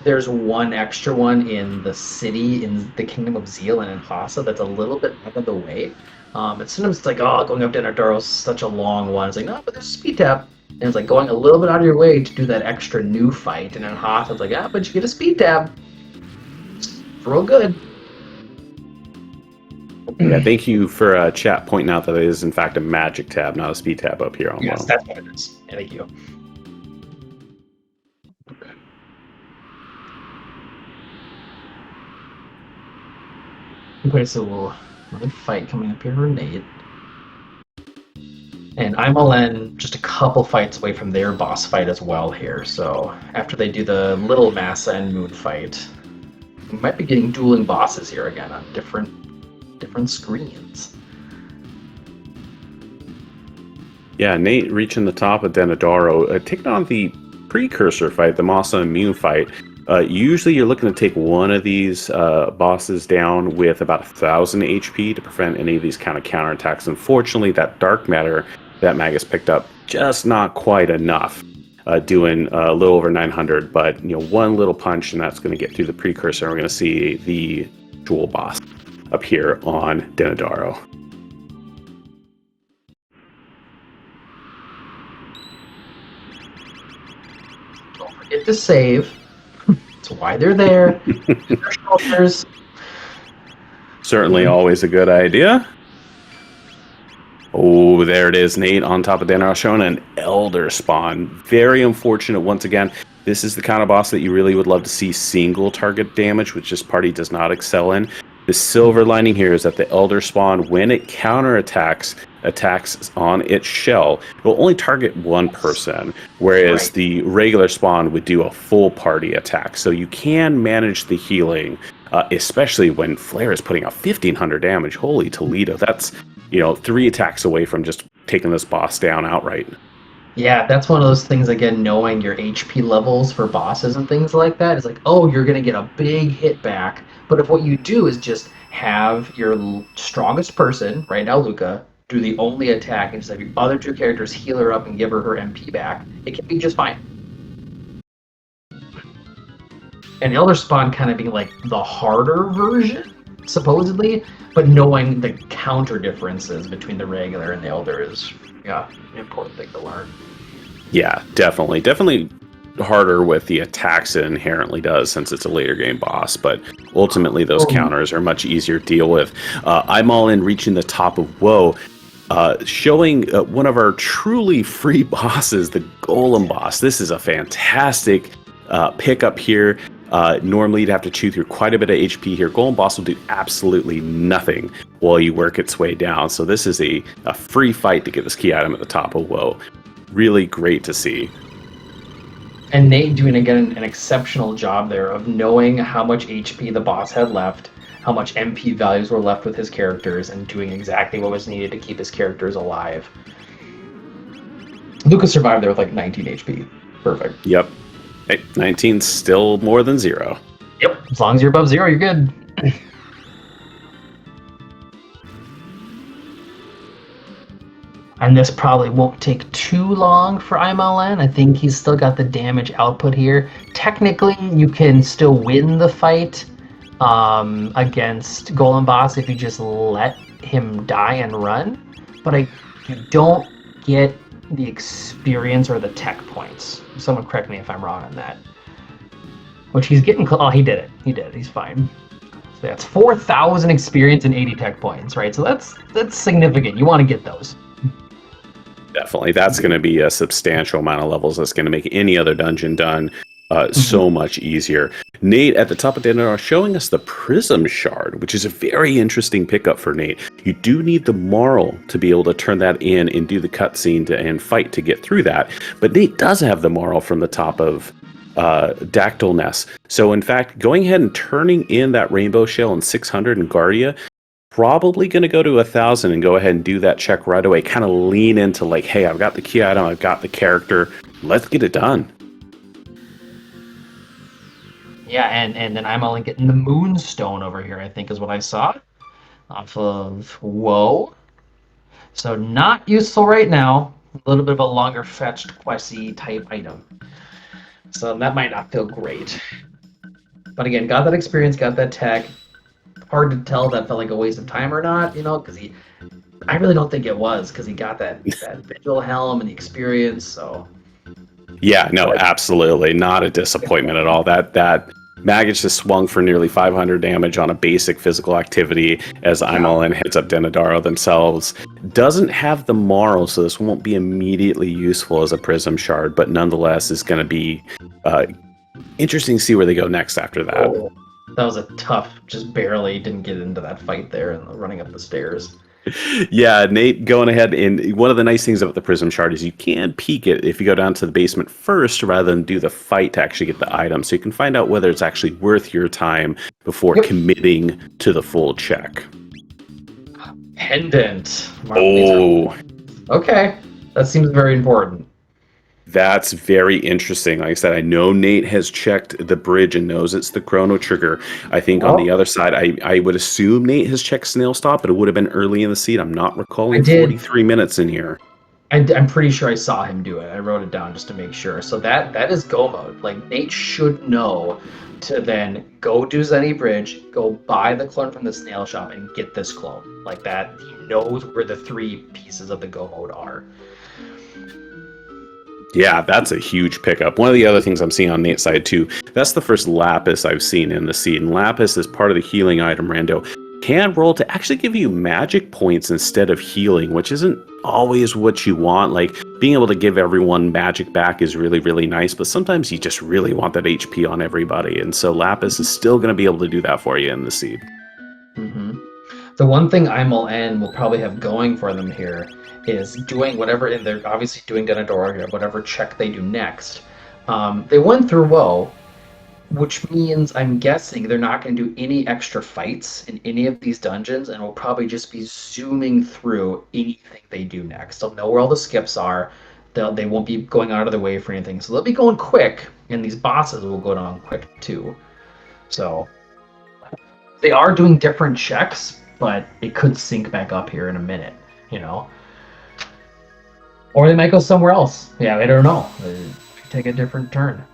There's one extra one in the city in the Kingdom of Zeal and in Hassa that's a little bit out of the way. And sometimes it's going up Denadaro is such a long one. It's no, but there's a speed tab. And it's going a little bit out of your way to do that extra new fight. And in Hassa, it's but you get a speed tab. It's real good. Yeah, thank you for chat pointing out that it is in fact a magic tab, not a speed tab up here on Yes, Woe. that's what it is. Yeah, thank you. Okay, so another fight coming up here for Nate. And Imelen just a couple fights away from their boss fight as well here. So after they do the Little Massa and Moon fight, we might be getting dueling bosses here again on different different screens. Yeah, Nate reaching the top of Denadaro, taking on the precursor fight, the Masa Immune fight. Usually you're looking to take one of these bosses down with about 1,000 HP to prevent any of these kind of counterattacks. Unfortunately, that dark matter that Magus picked up, just not quite enough. Doing a little over 900, but one little punch and that's going to get through the precursor. And we're going to see the dual boss up here on Denadaro. Don't forget to save. That's why they're there. Their shoulders. Certainly always a good idea. Oh, there it is. Nate on top of Denadaro showing an Elder Spawn. Very unfortunate once again. This is the kind of boss that you really would love to see single target damage, which this party does not excel in. The silver lining here is that the Elder Spawn, when it counterattacks, attacks on its shell, it will only target one person, whereas the regular Spawn would do a full party attack. So you can manage the healing, especially when Flare is putting out 1,500 damage. Holy Toledo, that's 3 attacks away from just taking this boss down outright. Yeah, that's one of those things, again, knowing your HP levels for bosses and things like that is like, oh, you're going to get a big hit back. But if what you do is just have your strongest person, right now Luca, do the only attack and just have your other 2 characters heal her up and give her MP back, it can be just fine. And the Elder Spawn kind of being like the harder version, supposedly, but knowing the counter differences between the regular and the Elder is, an important thing to learn. Yeah, definitely. Definitely harder with the attacks it inherently does since it's a later game boss, but ultimately those counters are much easier to deal with. I'm all in reaching the top of Woe, showing one of our truly free bosses, the Golem boss. This is a fantastic pickup here. Normally you'd have to chew through quite a bit of HP here. Golem boss will do absolutely nothing while you work its way down. So this is a free fight to get this key item at the top of Woe. Really great to see. And Nate doing, again, an exceptional job there of knowing how much HP the boss had left, how much MP values were left with his characters, and doing exactly what was needed to keep his characters alive. Lucas survived there with like 19 HP. Perfect. Yep. Hey, 19's still more than 0. Yep. As long as you're above 0, you're good. And this probably won't take too long for IMLN. I think he's still got the damage output here. Technically, you can still win the fight against Golem Boss if you just let him die and run. But you don't get the experience or the tech points. Someone correct me if I'm wrong on that. Which he's getting close. Oh, he did it. He did it. He's fine. So that's 4,000 experience and 80 tech points, right? So that's significant. You want to get those. Definitely. That's going to be a substantial amount of levels. That's going to make any other dungeon done so much easier. Nate at the top of the end showing us the Prism Shard, which is a very interesting pickup for Nate. You do need the Marl to be able to turn that in and do the cutscene and fight to get through that. But Nate does have the Marl from the top of Dactyl Nest. So in fact, going ahead and turning in that Rainbow Shell in 600 in Guardia, probably going to go to 1,000 and go ahead and do that check right away. Kind of lean into like, hey, I've got the key item, I've got the character, let's get it done. Yeah, and then I'm only getting the Moonstone over here, I think is what I saw off of Woe. So not useful right now. A little bit of a longer fetched questy type item. So that might not feel great. But again, got that experience, got that tech. Hard to tell if that felt like a waste of time or not, because I really don't think it was, because he got that Vigil Helm and the experience, so. Yeah, no, absolutely. Not a disappointment at all. That Magus just swung for nearly 500 damage on a basic physical activity as Imalin hits up Denadaro themselves. Doesn't have the Marl, so this won't be immediately useful as a Prism Shard, but nonetheless is going to be interesting to see where they go next after that. Oh, that was a tough, just barely didn't get into that fight there and running up the stairs. Yeah, Nate going ahead, and one of the nice things about the Prism Shard is you can peek it if you go down to the basement first rather than do the fight to actually get the item, so you can find out whether it's actually worth your time before committing to the full check. Pendant. Oh, Okay, that seems very important. that's very interesting. Like I said, I know Nate has checked the bridge and knows it's the chrono trigger. I think on the Oh, other side, I would assume Nate has checked snail stop, but it would have been early in the seed. I'm not I recalling did. 43 minutes in here. I'm pretty sure I saw him do it. I wrote it down just to make sure. So that is go mode. Like Nate should know to then go do Zenny Bridge, go buy the clone from the snail shop, and get this clone. Like that, he knows where the 3 pieces of the go mode are. Yeah, that's a huge pickup. One of the other things I'm seeing on Nate's side too, that's the first Lapis I've seen in the seed. And Lapis is part of the healing item, Rando. Can roll to actually give you magic points instead of healing, which isn't always what you want. Like being able to give everyone magic back is really, really nice, but sometimes you just really want that HP on everybody. And so Lapis is still going to be able to do that for you in the seed. Mm-hmm. The one thing IMLN will probably have going for them here is doing whatever, and they're obviously doing Denadora, whatever check they do next. They went through WoW, which means I'm guessing they're not going to do any extra fights in any of these dungeons, and will probably just be zooming through anything they do next. They'll know where all the skips are. They won't be going out of their way for anything, so they'll be going quick, and these bosses will go down quick too. So they are doing different checks, but it could sync back up here in a minute, you know? Or they might go somewhere else. Yeah, I don't know. Take a different turn.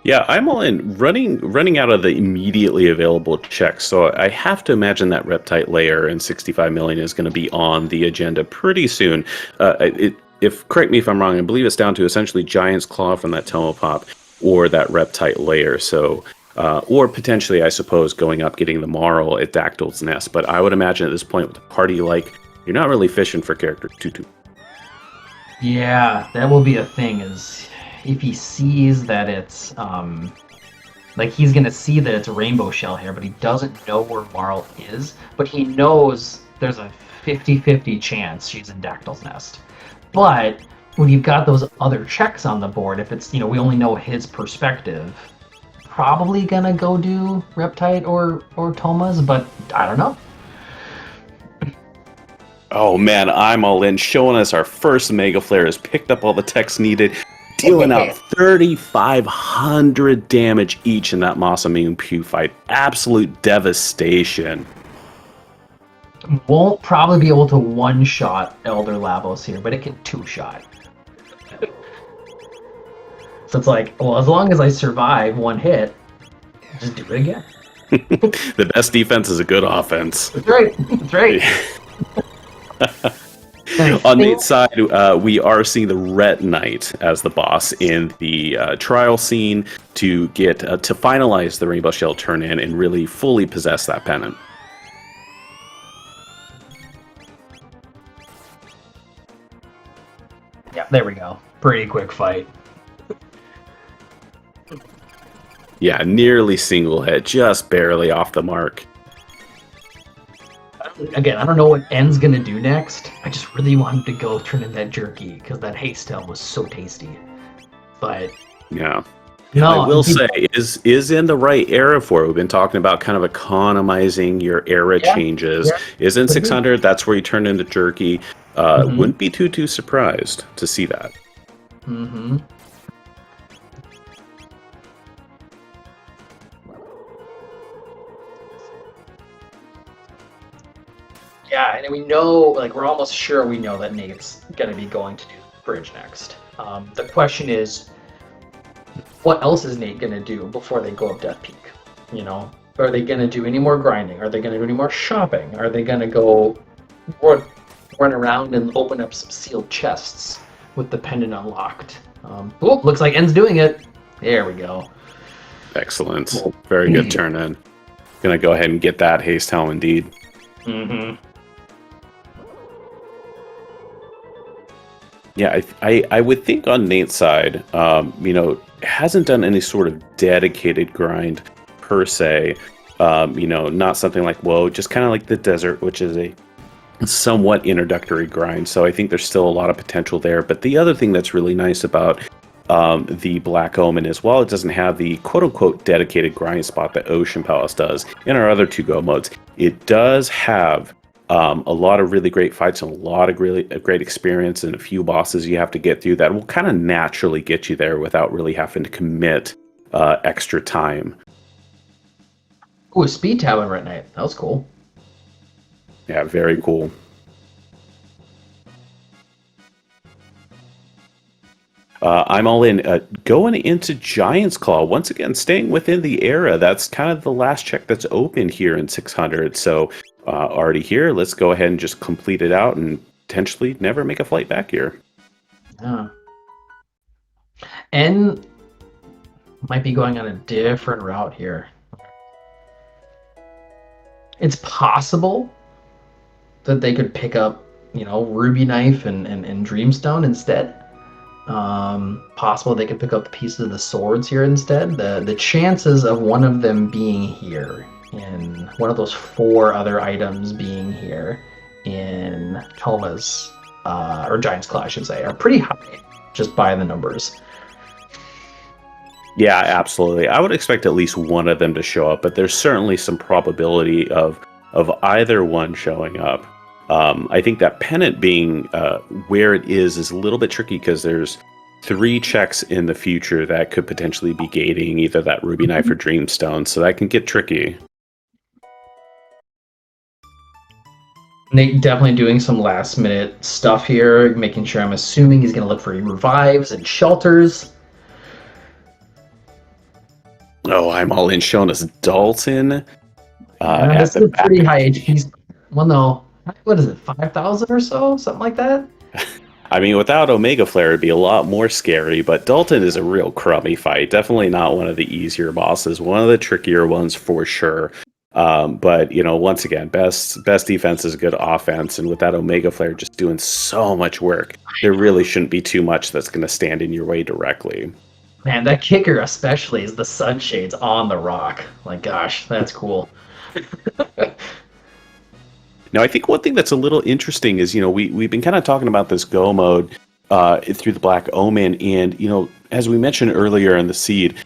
Yeah, I'm all in. Running out of the immediately available checks, so I have to imagine that Reptite layer and 65 million is going to be on the agenda pretty soon. Correct me if I'm wrong, I believe it's down to essentially Giant's Claw from that Tomopop or that Reptite layer. So, or potentially, I suppose, going up getting the Marl at Dactyl's Nest. But I would imagine at this point with a party like, you're not really fishing for character 2-2. Yeah, that will be a thing, is if he sees that it's, like he's going to see that it's a Rainbow Shell here, but he doesn't know where Marl is, but he knows there's a 50-50 chance she's in Dactyl's Nest. But when you've got those other checks on the board, if it's, we only know his perspective, probably going to go do Reptite or Toma's, but I don't know. Oh man, I'm all in. Showing us our first Mega Flare has picked up all the techs needed, dealing out 3,500 damage each in that Masamune Pew fight. Absolute devastation. Won't probably be able to one-shot Elder Lavos here, but it can two-shot. So it's like, well, as long as I survive one hit, just do it again. The best defense is a good offense. That's right. That's right. On the side, we are seeing the Ret Knight as the boss in the trial scene to get to finalize the Rainbow Shell turn-in and really fully possess that pennant. Yeah, there we go. Pretty quick fight. Yeah, nearly single hit, just barely off the mark. Again, I don't know what N's gonna do next. I just really want him to go turn in that jerky because that haste was so tasty. But yeah, no, I will say is in the right era for it. We've been talking about kind of economizing your era changes. Yeah. Is in 600. That's where you turn into jerky. Wouldn't be too surprised to see that. Mm-hmm. Yeah, and we know, like, we're almost sure we know that Nate's going to be going to do Bridge next. The question is, what else is Nate going to do before they go up Death Peak? Are they going to do any more grinding? Are they going to do any more shopping? Are they going to go run around and open up some sealed chests with the pendant unlocked? Looks like N's doing it. There we go. Excellent. Very good turn in. Gonna go ahead and get that haste helm indeed. Mm-hmm. Yeah, I would think on Nate's side, hasn't done any sort of dedicated grind per se. Not something like WoW, just kind of like the desert, which is a somewhat introductory grind. So I think there's still a lot of potential there. But the other thing that's really nice about the Black Omen is, while it doesn't have the quote-unquote dedicated grind spot that Ocean Palace does in our other 2 Go modes, it does have A lot of really great fights and a lot of really great experience and a few bosses you have to get through that will kind of naturally get you there without really having to commit extra time. Ooh, a speed tablet right night. That was cool. Yeah, very cool. I'm all in. Going into Giant's Claw, once again, staying within the era. That's kind of the last check that's open here in 600. So already here, let's go ahead and just complete it out and potentially never make a flight back here. Yeah. And might be going on a different route here. It's possible that they could pick up, Ruby Knife and Dreamstone instead. Possible they could pick up pieces of the swords here instead. The chances of one of them being here, and one of those 4 other items being here in Toma's, or Giant's Claw, I should say, are pretty high, just by the numbers. Yeah, absolutely. I would expect at least one of them to show up, but there's certainly some probability of either one showing up. I think that pennant being where it is a little bit tricky because there's 3 checks in the future that could potentially be gating either that Ruby Knife or Dreamstone, so that can get tricky. Nate definitely doing some last minute stuff here, making sure, I'm assuming he's going to look for revives and shelters. Oh, I'm all in showing us Dalton. That's a pretty high HP. Well, no. What is it, 5,000 or so? Something like that? I mean, without Omega Flare, it'd be a lot more scary, but Dalton is a real crummy fight. Definitely not one of the easier bosses. One of the trickier ones for sure. But, once again, best defense is good offense, and with that Omega Flare just doing so much work, there really shouldn't be too much that's going to stand in your way directly. Man, that kicker especially is the sunshades on the rock. Like, gosh, that's cool. Now, I think one thing that's a little interesting is, we've been kind of talking about this go mode through the Black Omen, and, as we mentioned earlier in the seed,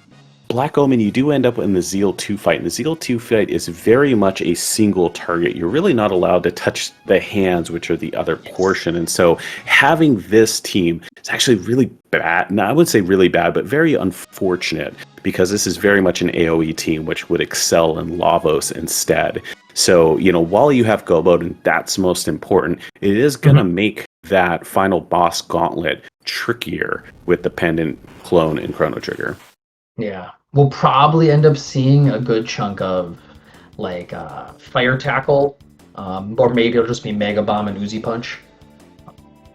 Black Omen, you do end up in the Zeal 2 fight, and the Zeal 2 fight is very much a single target. You're really not allowed to touch the hands, which are the other portion, and so having this team is actually really bad. Now, I would say really bad, but very unfortunate, because this is very much an AoE team, which would excel in Lavos instead. So, while you have go mode, and that's most important, it is going to make that final boss gauntlet trickier with the Pendant, Clone, and Chrono Trigger. Yeah. We'll probably end up seeing a good chunk of, Fire Tackle, or maybe it'll just be Mega Bomb and Uzi Punch.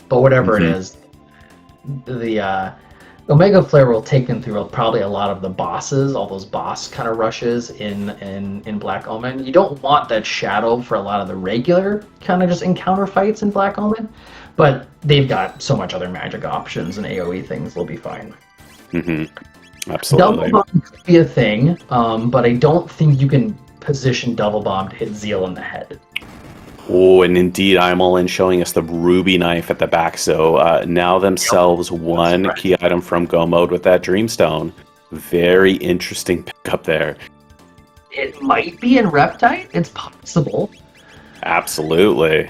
But whatever it is, the Omega Flare will take them through probably a lot of the bosses, all those boss kind of rushes in Black Omen. You don't want that shadow for a lot of the regular kind of just encounter fights in Black Omen, but they've got so much other magic options and AoE things, they'll be fine. Absolutely. Double Bomb could be a thing, but I don't think you can position Double Bomb to hit Zeal in the head. Oh, and indeed, I'm all in showing us the Ruby Knife at the back. So now themselves one key item from Go Mode with that Dreamstone. Very interesting pickup there. It might be in Reptite. It's possible. Absolutely.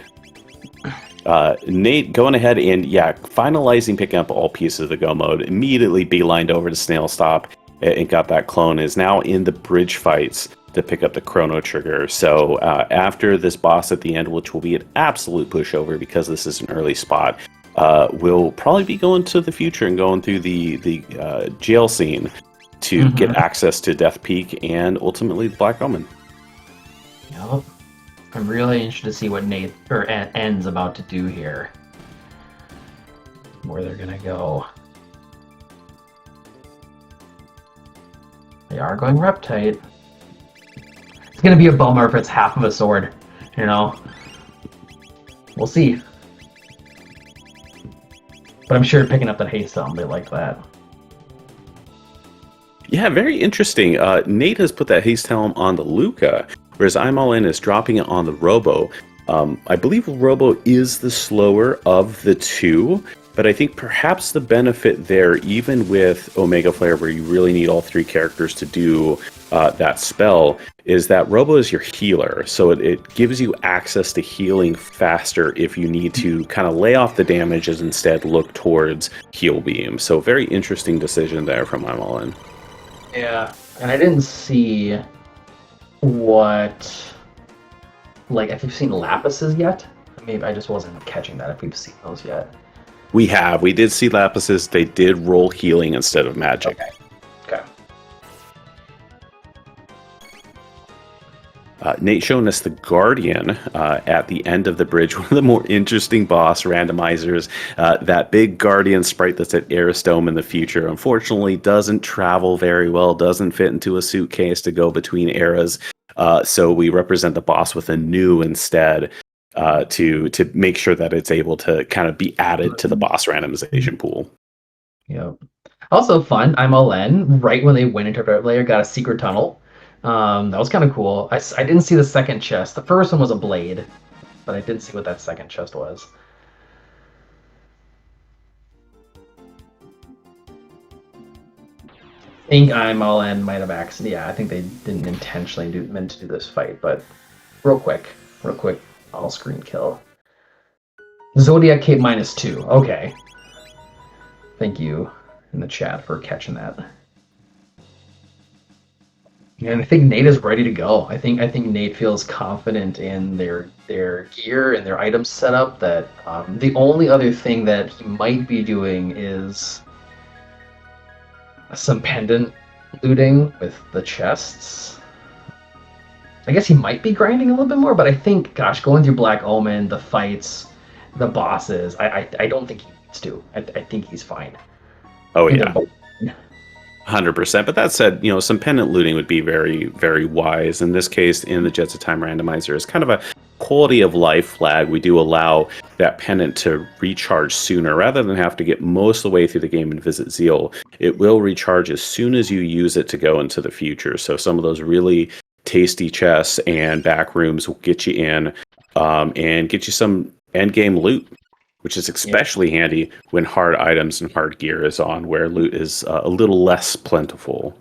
Nate, going ahead and, finalizing picking up all pieces of the Go Mode, immediately beelined over to Snail Stop and got that clone, is now in the bridge fights to pick up the Chrono Trigger. So after this boss at the end, which will be an absolute pushover because this is an early spot, we'll probably be going to the future and going through the jail scene to get access to Death Peak and ultimately Black Omen. Yep. I'm really interested to see what N's about to do here. Where they're gonna go. They are going Reptite. It's gonna be a bummer if it's half of a sword, We'll see. But I'm sure picking up that haste helm, they like that. Yeah, very interesting. Nate has put that haste helm on the Luca, whereas I'm all in is dropping it on the Robo. I believe Robo is the slower of the two, but I think perhaps the benefit there, even with Omega Flare, where you really need all 3 characters to do that spell is that Robo is your healer. So it gives you access to healing faster if you need to kind of lay off the damage and instead look towards heal beam. So very interesting decision there from Imalin. Yeah, and I didn't see what, like, if you've seen Lapises yet. Maybe I just wasn't catching that if we've seen those yet. We did see Lapises. They did roll healing instead of magic. Okay. Nate showing us the Guardian at the end of the bridge, one of the more interesting boss randomizers. That big Guardian sprite that's at Arisdome in the future, unfortunately, doesn't travel very well, doesn't fit into a suitcase to go between eras. So we represent the boss with a new instead to make sure that it's able to kind of be added to the boss randomization pool. Yep. Also fun, I'm all in. Right when they went into Dark Layer, got a secret tunnel. That was kind of cool. I didn't see the second chest. The first one was a blade, but I didn't see what that second chest was. I think I'm all in. Might have accident. Yeah, I think they didn't intentionally meant to do this fight, but real quick, all screen kill. Zodiac Cape -2. Okay. Thank you in the chat for catching that. And I think Nate is ready to go. I think Nate feels confident in their gear and their items setup. That the only other thing that he might be doing is some pendant looting with the chests. I guess he might be grinding a little bit more, but I think, gosh, going through Black Omen, the fights, the bosses, I don't think he needs to. I think he's fine. Oh yeah. 100%. But that said, some pendant looting would be very, very wise. In this case, in the Jets of Time randomizer, is kind of a quality of life flag. We do allow that pendant to recharge sooner rather than have to get most of the way through the game and visit Zeal. It will recharge as soon as you use it to go into the future. So some of those really tasty chests and back rooms will get you in and get you some end game loot, which is especially handy when hard items and hard gear is on, where loot is a little less plentiful.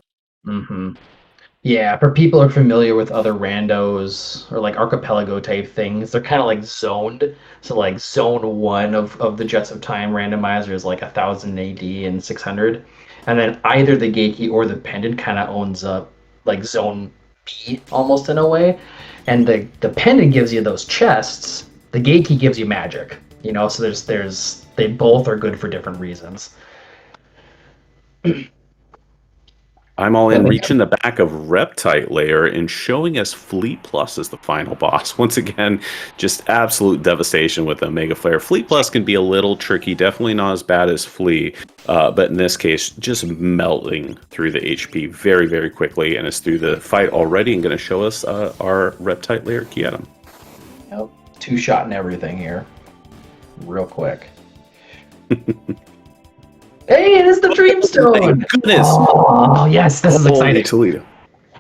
Mm-hmm. Yeah, for people who are familiar with other randos or like archipelago type things, they're kind of like zoned. So like zone 1 of the Jets of Time randomizer is like 1000 AD and 600. And then either the Geiki or the Pendant kind of owns up like zone B almost in a way. And the Pendant gives you those chests. The Geiki gives you magic. So there's they both are good for different reasons. I'm all in reaching the back of Reptite Layer and showing us Fleet Plus as the final boss. Once again, just absolute devastation with Omega Flare. Fleet Plus can be a little tricky, definitely not as bad as Flea, but in this case, just melting through the HP very, very quickly, and is through the fight already and going to show us our Reptite Layer key item. Yep, 2-shot and everything here. Real quick. Hey, it is the Dreamstone! Thank goodness! Oh, yes, this is exciting. Toledo.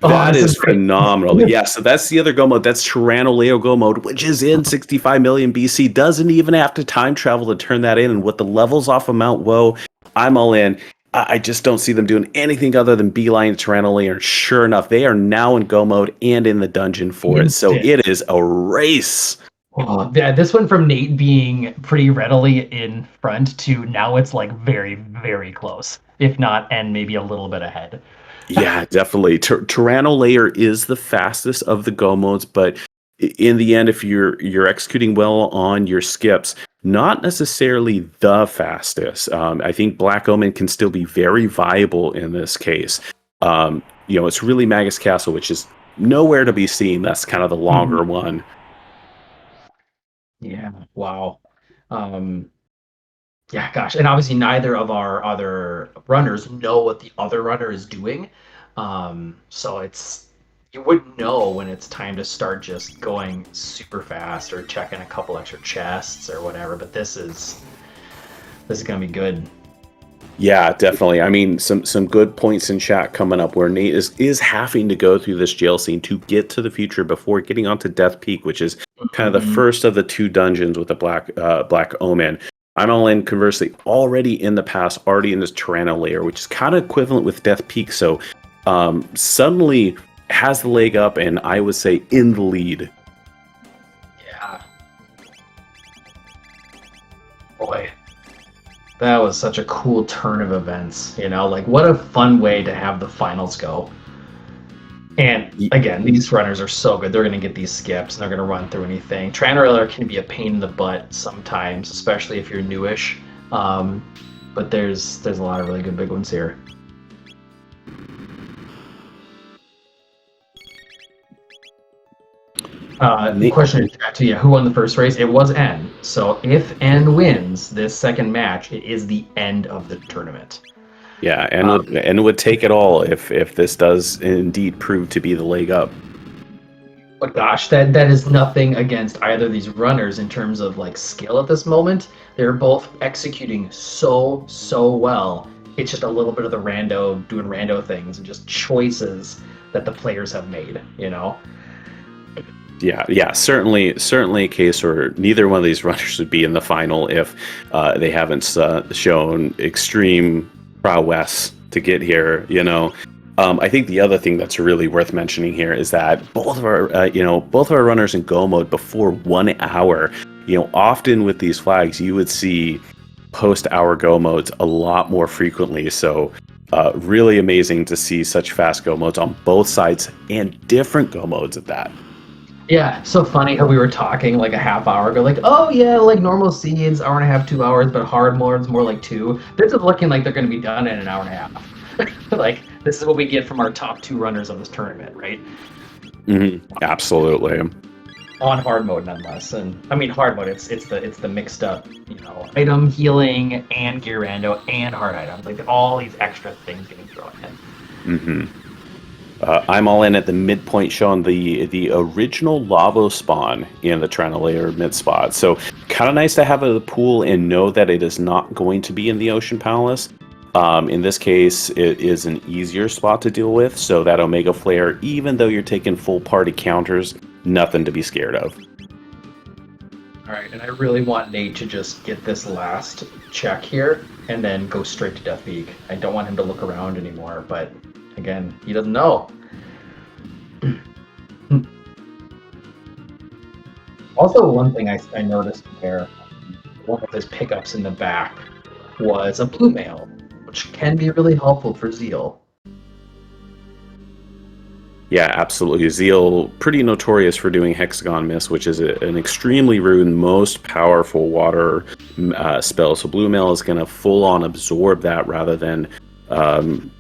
That is phenomenal. Yeah, so that's the other Go mode. That's Tyranno Go mode, which is in 65 million BC. Doesn't even have to time travel to turn that in. And with the levels off of Mount Woe, I'm all in. I just don't see them doing anything other than beeline Tyranno. And sure enough, they are now in Go mode and in the dungeon for it. So it is a race. Oh, yeah, this went from Nate being pretty readily in front to now it's like very, very close, if not, and maybe a little bit ahead. Yeah, definitely. Tyranno Layer is the fastest of the Go modes, but in the end, if you're executing well on your skips, not necessarily the fastest. I think Black Omen can still be very viable in this case. It's really Magus Castle, which is nowhere to be seen. That's kind of the longer one. Yeah. Wow. Yeah, gosh. And obviously neither of our other runners know what the other runner is doing. So you wouldn't know when it's time to start just going super fast or checking a couple extra chests or whatever, but this is going to be good. Yeah, definitely. I mean, some good points in chat coming up where Nate is having to go through this jail scene to get to the future before getting onto Death Peak, which is kind of the first of the 2 dungeons with the Black Omen. I'm all in, conversely, already in the past, already in this Tyranno Layer, which is kind of equivalent with Death Peak. So suddenly has the leg up, and I would say in the lead. Yeah. Boy, that was such a cool turn of events. You know, like what a fun way to have the finals go. And again, these runners are so good. They're going to get these skips, and they're going to run through anything. Tranroiler can be a pain in the butt sometimes, especially if you're newish. But there's a lot of really good big ones here. Question in chat to you: who won the first race? It was N. So if N wins this second match, it is the end of the tournament. Yeah, and would take it all if this does indeed prove to be the leg up. But gosh, that is nothing against either of these runners in terms of like skill at this moment. They're both executing so well. It's just a little bit of the doing rando things and just choices that the players have made, you know? Yeah, certainly a case where neither one of these runners would be in the final if they haven't shown extreme prowess to get here, you know. I think the other thing that's really worth mentioning here is that both of our runners in go mode before 1 hour. You know, often with these flags, you would see post-hour go modes a lot more frequently. So, really amazing to see such fast go modes on both sides and different go modes at that. Yeah, so funny how we were talking like a half hour ago, like, oh yeah, like normal seeds, hour and a half, 2 hours, but hard mode's more like 2. This is looking like they're going to be done in an hour and a half. Like, this is what we get from our top 2 runners of this tournament, right? Mm-hmm. Absolutely. On hard mode, nonetheless. And I mean, hard mode, it's the mixed up, you know, item healing and gear rando and hard items, like all these extra things getting thrown in. Mm-hmm. I'm all in at the midpoint, showing the original lava spawn in the Tranolayer mid spot. So kind of nice to have a pool and know that it is not going to be in the Ocean Palace. In this case, it is an easier spot to deal with. So that Omega Flare, even though you're taking full party counters, nothing to be scared of. All right, and I really want Nate to just get this last check here and then go straight to Death Peak. I don't want him to look around anymore, but again, he doesn't know. Also, one thing I noticed there, one of his pickups in the back was a blue mail, which can be really helpful for Zeal. Yeah, absolutely. Zeal, pretty notorious for doing Hexagon Miss, which is an extremely rude, most powerful water spell. So Blue Mail is going to full-on absorb that rather than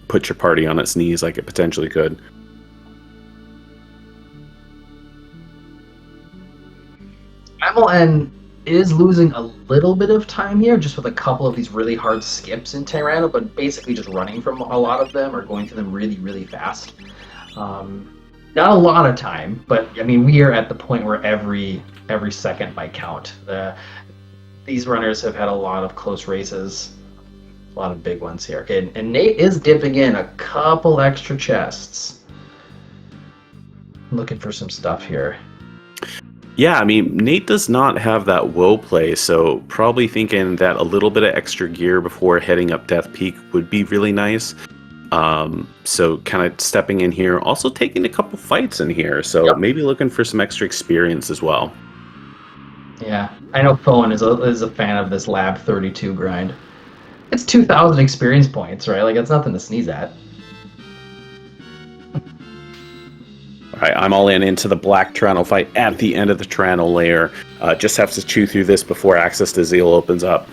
put your party on its knees like it potentially could. MLN is losing a little bit of time here, just with a couple of these really hard skips in Tyrannus, but basically just running from a lot of them or going through them really, really fast. Not a lot of time, but I mean, we are at the point where every second might count. These runners have had a lot of close races, a lot of big ones here. Okay, and Nate is dipping in a couple extra chests. Looking for some stuff here. Yeah, I mean, Nate does not have that woe play, so probably thinking that a little bit of extra gear before heading up Death Peak would be really nice. So kind of stepping in here, also taking a couple fights in here, so yep. Maybe looking for some extra experience as well. Yeah, I know Fowen is a fan of this Lab 32 grind. It's 2,000 experience points, right? Like, it's nothing to sneeze at. All right, I'm all into the Black Tyranno fight at the end of the Tyranno layer. Just have to chew through this before access to Zeal opens up.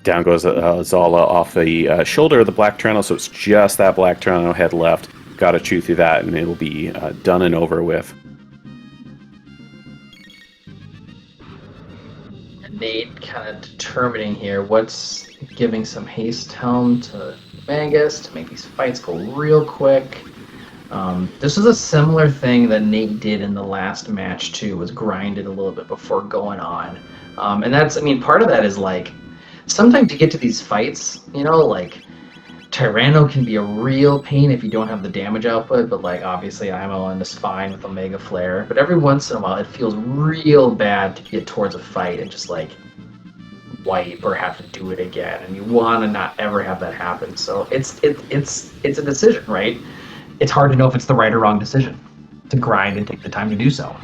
Down goes Zala off the shoulder of the Black Tyranno, so it's just that Black Tyranno head left. Got to chew through that, and it'll be done and over with. Nate kind of determining here what's giving some haste helm to Magus to make these fights go real quick. This was a similar thing that Nate did in the last match too, was grinded a little bit before going on. And that's, I mean, part of that is like, sometimes to get to these fights, you know, like, Tyranno can be a real pain if you don't have the damage output, but like obviously I'm on is fine with Omega Flare. But every once in a while it feels real bad to get towards a fight and just like wipe or have to do it again, and you want to not ever have that happen. So it's a decision, right? It's hard to know if it's the right or wrong decision to grind and take the time to do so.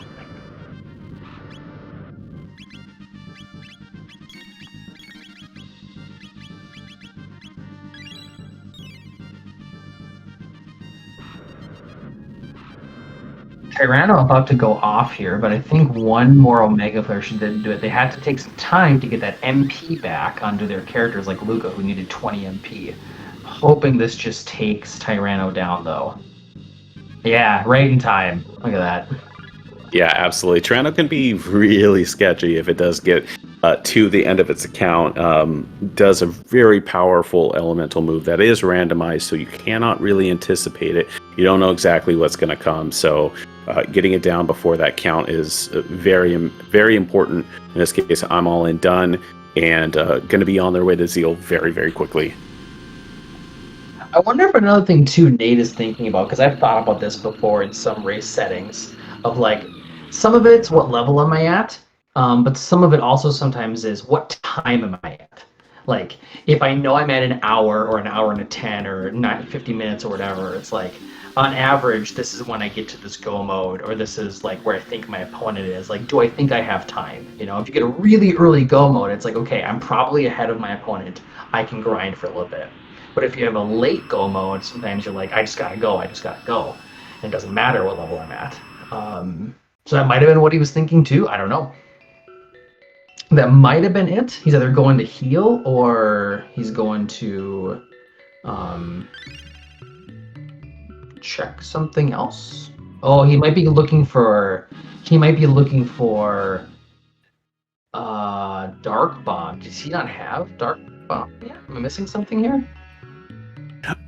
Tyranno about to go off here, but I think one more Omega Flare should then do it. They had to take some time to get that MP back onto their characters like Luca, who needed 20 MP. Hoping this just takes Tyranno down, though. Yeah, right in time. Look at that. Yeah, absolutely. Tyranno can be really sketchy if it does get to the end of its account. Does a very powerful elemental move that is randomized, so you cannot really anticipate it. You don't know exactly what's going to come, so getting it down before that count is very, very important. In this case, I'm all in done, and going to be on their way to Zeal very, very quickly. I wonder if another thing too Nate is thinking about, because I've thought about this before in some race settings, of like some of it's what level am I at, but some of it also sometimes is what time am I at. Like if I know I'm at an hour or an hour and a 10 or 50 minutes or whatever, it's like on average this is when I get to this go mode, or this is like where I think my opponent is. Like, do I think I have time? You know, if you get a really early go mode, it's like, okay, I'm probably ahead of my opponent. I can grind for a little bit. But if you have a late go mode, sometimes you're like, I just gotta go. And it doesn't matter what level I'm at. So that might have been what he was thinking too. I don't know. That might have been it. He's either going to heal or he's going to check something else. Oh, he might be looking for Dark Bomb. Does he not have Dark Bomb? Yeah, am I missing something here?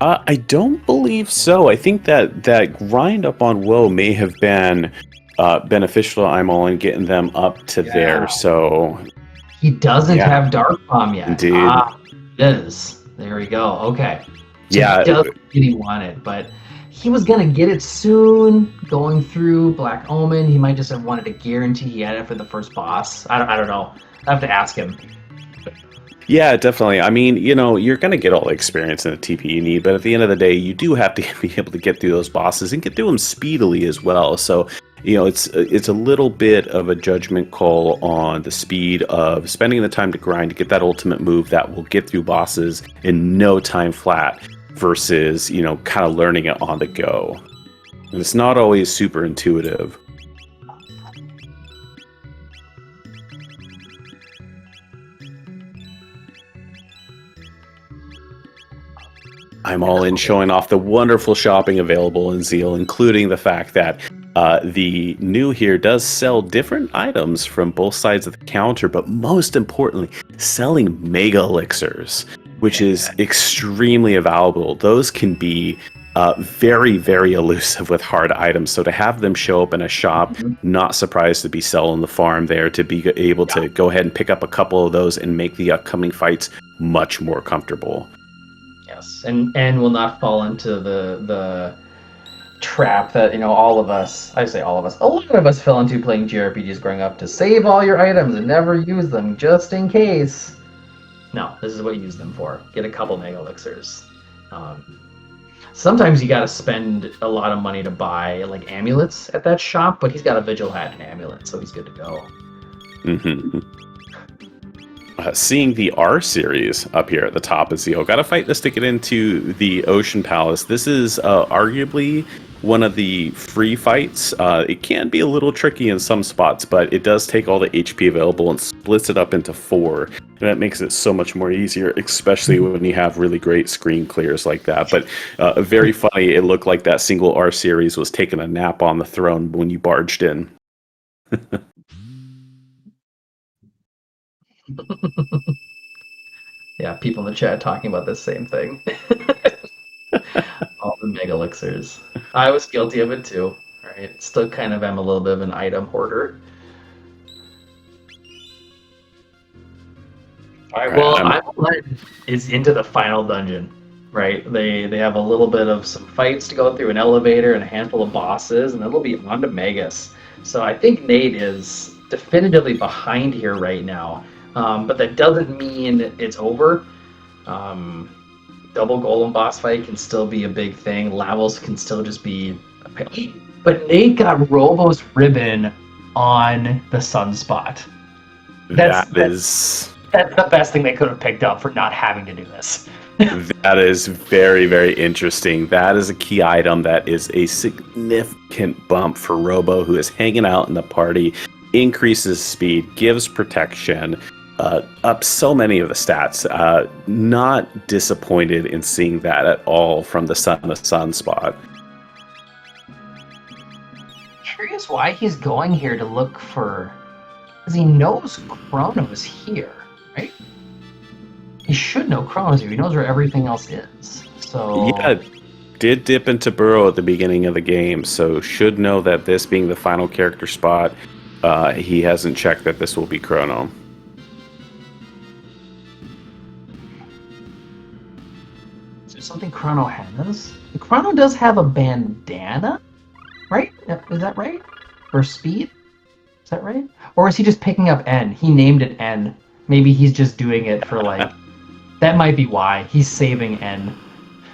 I don't believe so. I think that grind up on Woe may have been beneficial to I'm all in getting them up to there. So he doesn't have Dark Bomb yet. Indeed. It is. There we go. Okay. So yeah. He doesn't really want it, but he was gonna get it soon. Going through Black Omen, he might just have wanted to guarantee he had it for the first boss. I don't know. I have to ask him. Yeah, definitely. I mean, you know, you're going to get all the experience in the TP you need, but at the end of the day, you do have to be able to get through those bosses and get through them speedily as well. So, you know, it's a little bit of a judgment call on the speed of spending the time to grind to get that ultimate move that will get through bosses in no time flat versus, you know, kind of learning it on the go. And it's not always super intuitive. I'm all in showing off the wonderful shopping available in Zeal, including the fact that the new here does sell different items from both sides of the counter, but most importantly, selling mega elixirs, which is extremely valuable. Those can be very, very elusive with hard items. So to have them show up in a shop, not surprised to be selling the farm there, to be able to go ahead and pick up a couple of those and make the upcoming fights much more comfortable. Yes, and will not fall into the trap that, you know, all of us, I say all of us, a lot of us fell into playing JRPGs growing up, to save all your items and never use them just in case. No, this is what you use them for. Get a couple mega elixirs. Sometimes you gotta spend a lot of money to buy like amulets at that shop, but he's got a vigil hat and amulet, so he's good to go. Mm-hmm. Seeing the R series up here at the top of Zeal. Got to fight this to get into the Ocean Palace. This is arguably one of the free fights. It can be a little tricky in some spots, but it does take all the HP available and splits it up into 4. And that makes it so much more easier, especially when you have really great screen clears like that. But very funny, it looked like that single R series was taking a nap on the throne when you barged in. Yeah, people in the chat talking about the same thing. All the mega elixirs. I was guilty of it too. Right, still kind of am a little bit of an item hoarder. All right, well, I'm is into the final dungeon. right? They have a little bit of some fights to go through, an elevator and a handful of bosses, and then they'll be on to Magus. So I think Nate is definitively behind here right now, but that doesn't mean it's over. Double golem boss fight can still be a big thing. Lavos can still just be a pain. But Nate got Robo's ribbon on the sunspot. That's the best thing they could have picked up for not having to do this. That is very, very interesting. That is a key item that is a significant bump for Robo, who is hanging out in the party, increases speed, gives protection, up so many of the stats. Not disappointed in seeing that at all from the sunspot. Curious why he's going here to look for, because he knows Chrono's here, right? He should know Chrono's here. He knows where everything else is. So yeah, did dip into Burrow at the beginning of the game, so should know that this being the final character spot, he hasn't checked that this will be Chrono. Is there something Chrono has? Chrono does have a bandana, right? Is that right? For speed? Is that right? Or is he just picking up N? He named it N. Maybe he's just doing it for like... That might be why. He's saving N.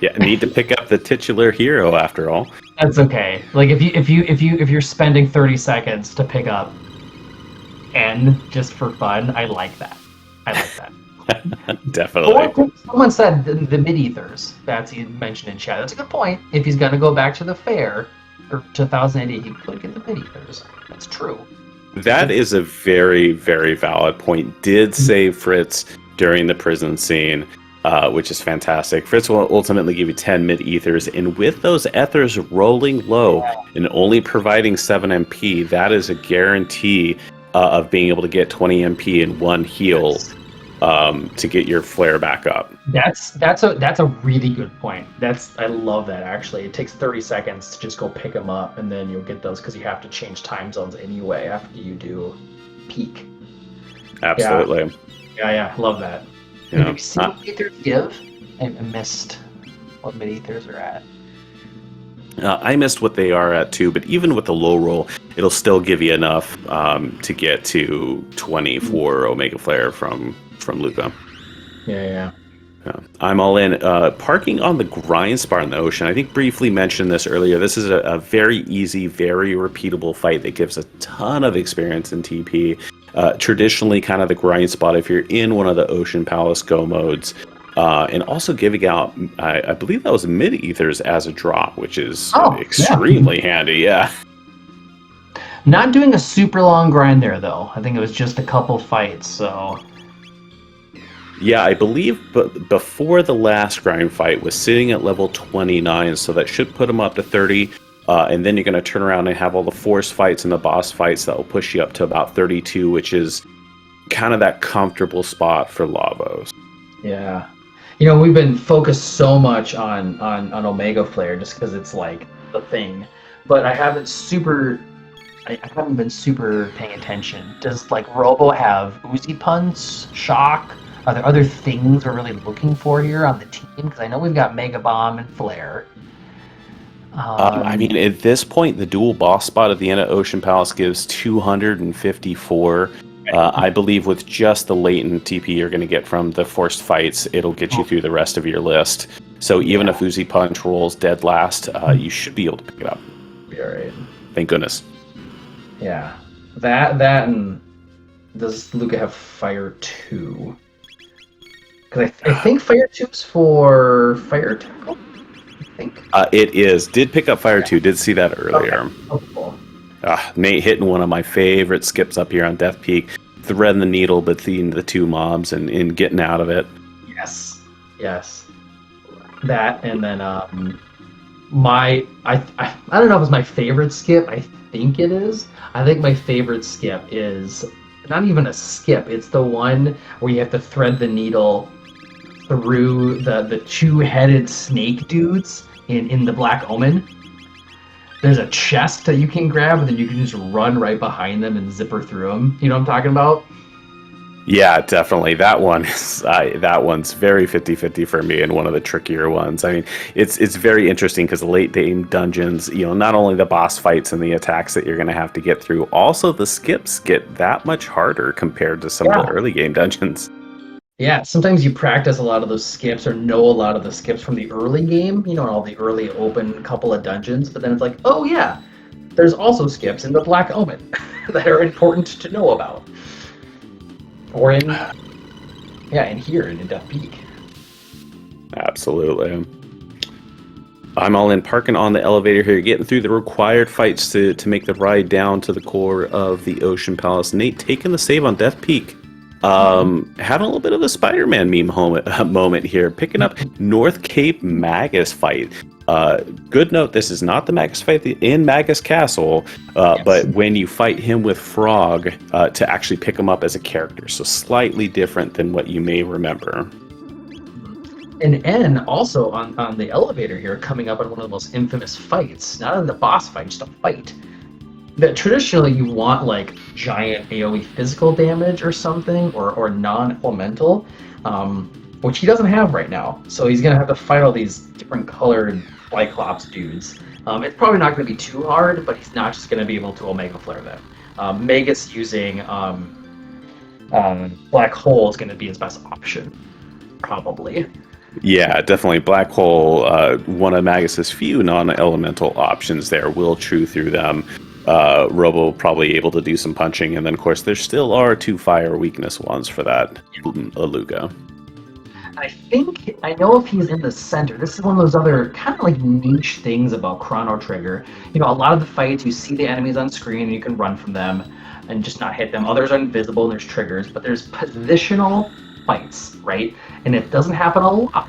Yeah, need to pick up the titular hero after all. That's okay. Like if you're spending 30 seconds to pick up N just for fun, I like that. I like that. Definitely. Or someone said the mid-ethers. That's he mentioned in chat. That's a good point. If he's gonna go back to the fair or to 1080, he could get the mid-ethers. That's true. That is a very, very valid point. Did save Fritz during the prison scene, which is fantastic. Fritz will ultimately give you 10 mid-ethers, and with those ethers rolling low and only providing 7 MP, that is a guarantee of being able to get 20 MP in one heal to get your flare back up. That's a really good point. I love that actually. It takes 30 seconds to just go pick them up, and then you'll get those because you have to change time zones anyway after you do peak. Absolutely. Yeah, love that. Yeah. Did we see what ethers give? I missed what mid ethers are at. I missed what they are at too, but even with the low roll, it'll still give you enough to get to 20 for Omega Flare from Luca. Yeah. I'm all in. Parking on the grind spot in the ocean. I think briefly mentioned this earlier. This is a very easy, very repeatable fight that gives a ton of experience in TP. Traditionally, kind of the grind spot if you're in one of the Ocean Palace Go modes. And also giving out, I believe that was mid-ethers as a drop, which is extremely handy, yeah. Not doing a super long grind there, though. I think it was just a couple fights, so... Yeah, I believe before the last grind fight was sitting at level 29, so that should put him up to 30. And then you're going to turn around and have all the force fights and the boss fights that will push you up to about 32, which is kind of that comfortable spot for Lavos. Yeah. You know, we've been focused so much on Omega Flare just because it's like the thing. But I haven't been super paying attention. Does like Robo have Uzi Punch, Shock? Are there other things we're really looking for here on the team? Because I know we've got Mega Bomb and Flare. I mean, at this point, the dual boss spot at the end of Ocean Palace gives 254. I believe with just the latent TP you're going to get from the forced fights, it'll get you through the rest of your list. So even if Uzi Punch rolls dead last, you should be able to pick it up. Be all right. Thank goodness. Yeah. That and does Luca have Fire 2? Because I think Fire 2 is for Fire Tackle. I think. It is. Did pick up Fire 2. Did see that earlier. Okay. Oh, cool. Nate hitting one of my favorite skips up here on Death Peak. Threading the needle between the two mobs and getting out of it. Yes. That and then I don't know if it's my favorite skip. I think it is. I think my favorite skip is not even a skip. It's the one where you have to thread the needle through the two-headed snake dudes in the Black Omen. There's a chest that you can grab, and then you can just run right behind them and zipper through them. You know what I'm talking about? Yeah, definitely. That one is that one's very 50-50 for me, and one of the trickier ones. I mean, it's very interesting because the late game dungeons, not only the boss fights and the attacks that you're going to have to get through, also the skips get that much harder compared to some of the Yeah. early game dungeons. Yeah, sometimes you practice a lot of those skips or know a lot of the skips from the early game, all the early open couple of dungeons, but then it's like, oh yeah, there's also skips in the Black Omen that are important to know about. Or in here in Death Peak. Absolutely. I'm all in parking on the elevator here, getting through the required fights to make the ride down to the core of the Ocean Palace. Nate taking the save on Death Peak. Having a little bit of a Spider-Man meme moment here, picking up North Cape Magus fight. Good note, this is not the Magus fight in Magus Castle, Yes. but when you fight him with Frog, to actually pick him up as a character, so slightly different than what you may remember. And N also on the elevator here, coming up on one of the most infamous fights, not in the boss fight, just a fight. That traditionally you want like giant AoE physical damage or something, or non-elemental, which he doesn't have right now. So he's gonna have to fight all these different colored Cyclops dudes. It's probably not gonna be too hard, but he's not just gonna be able to Omega Flare them. Magus using Black Hole is gonna be his best option, probably. Yeah, definitely. Black Hole, one of Magus's few non-elemental options there, will chew through them. Robo probably able to do some punching, and then of course there still are 2 fire weakness ones for that Aluga. I know if he's in the center. This is one of those other kind of like niche things about Chrono Trigger. A lot of the fights you see the enemies on screen and you can run from them and just not hit them. Others are invisible and there's triggers, but there's positional fights, right? And it doesn't happen a lot,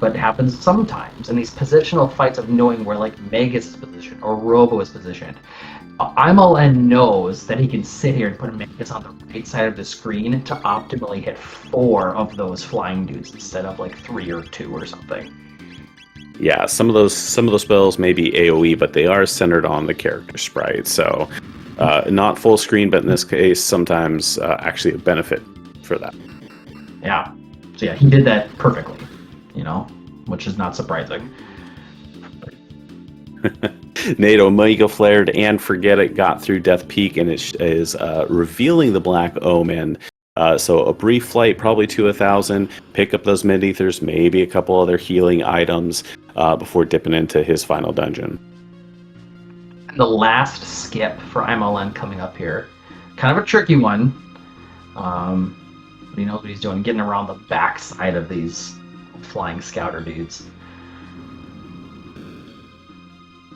but it happens sometimes. And these positional fights of knowing where like Magus is positioned or Robo is positioned. Imolen knows that he can sit here and put Magus on the right side of the screen to optimally hit 4 of those flying dudes instead of like 3 or 2 or something. Yeah, some of those spells may be AoE, but they are centered on the character sprite. So not full screen, but in this case, sometimes actually a benefit for that. Yeah. So yeah, he did that perfectly, which is not surprising. Nate Omega flared and Forget It got through Death Peak and it is revealing the Black Omen. So a brief flight, probably to 1,000. Pick up those mid-ethers, maybe a couple other healing items before dipping into his final dungeon. And the last skip for Imolen coming up here, kind of a tricky one. But he knows what he's doing, getting around the backside of these flying scouter dudes.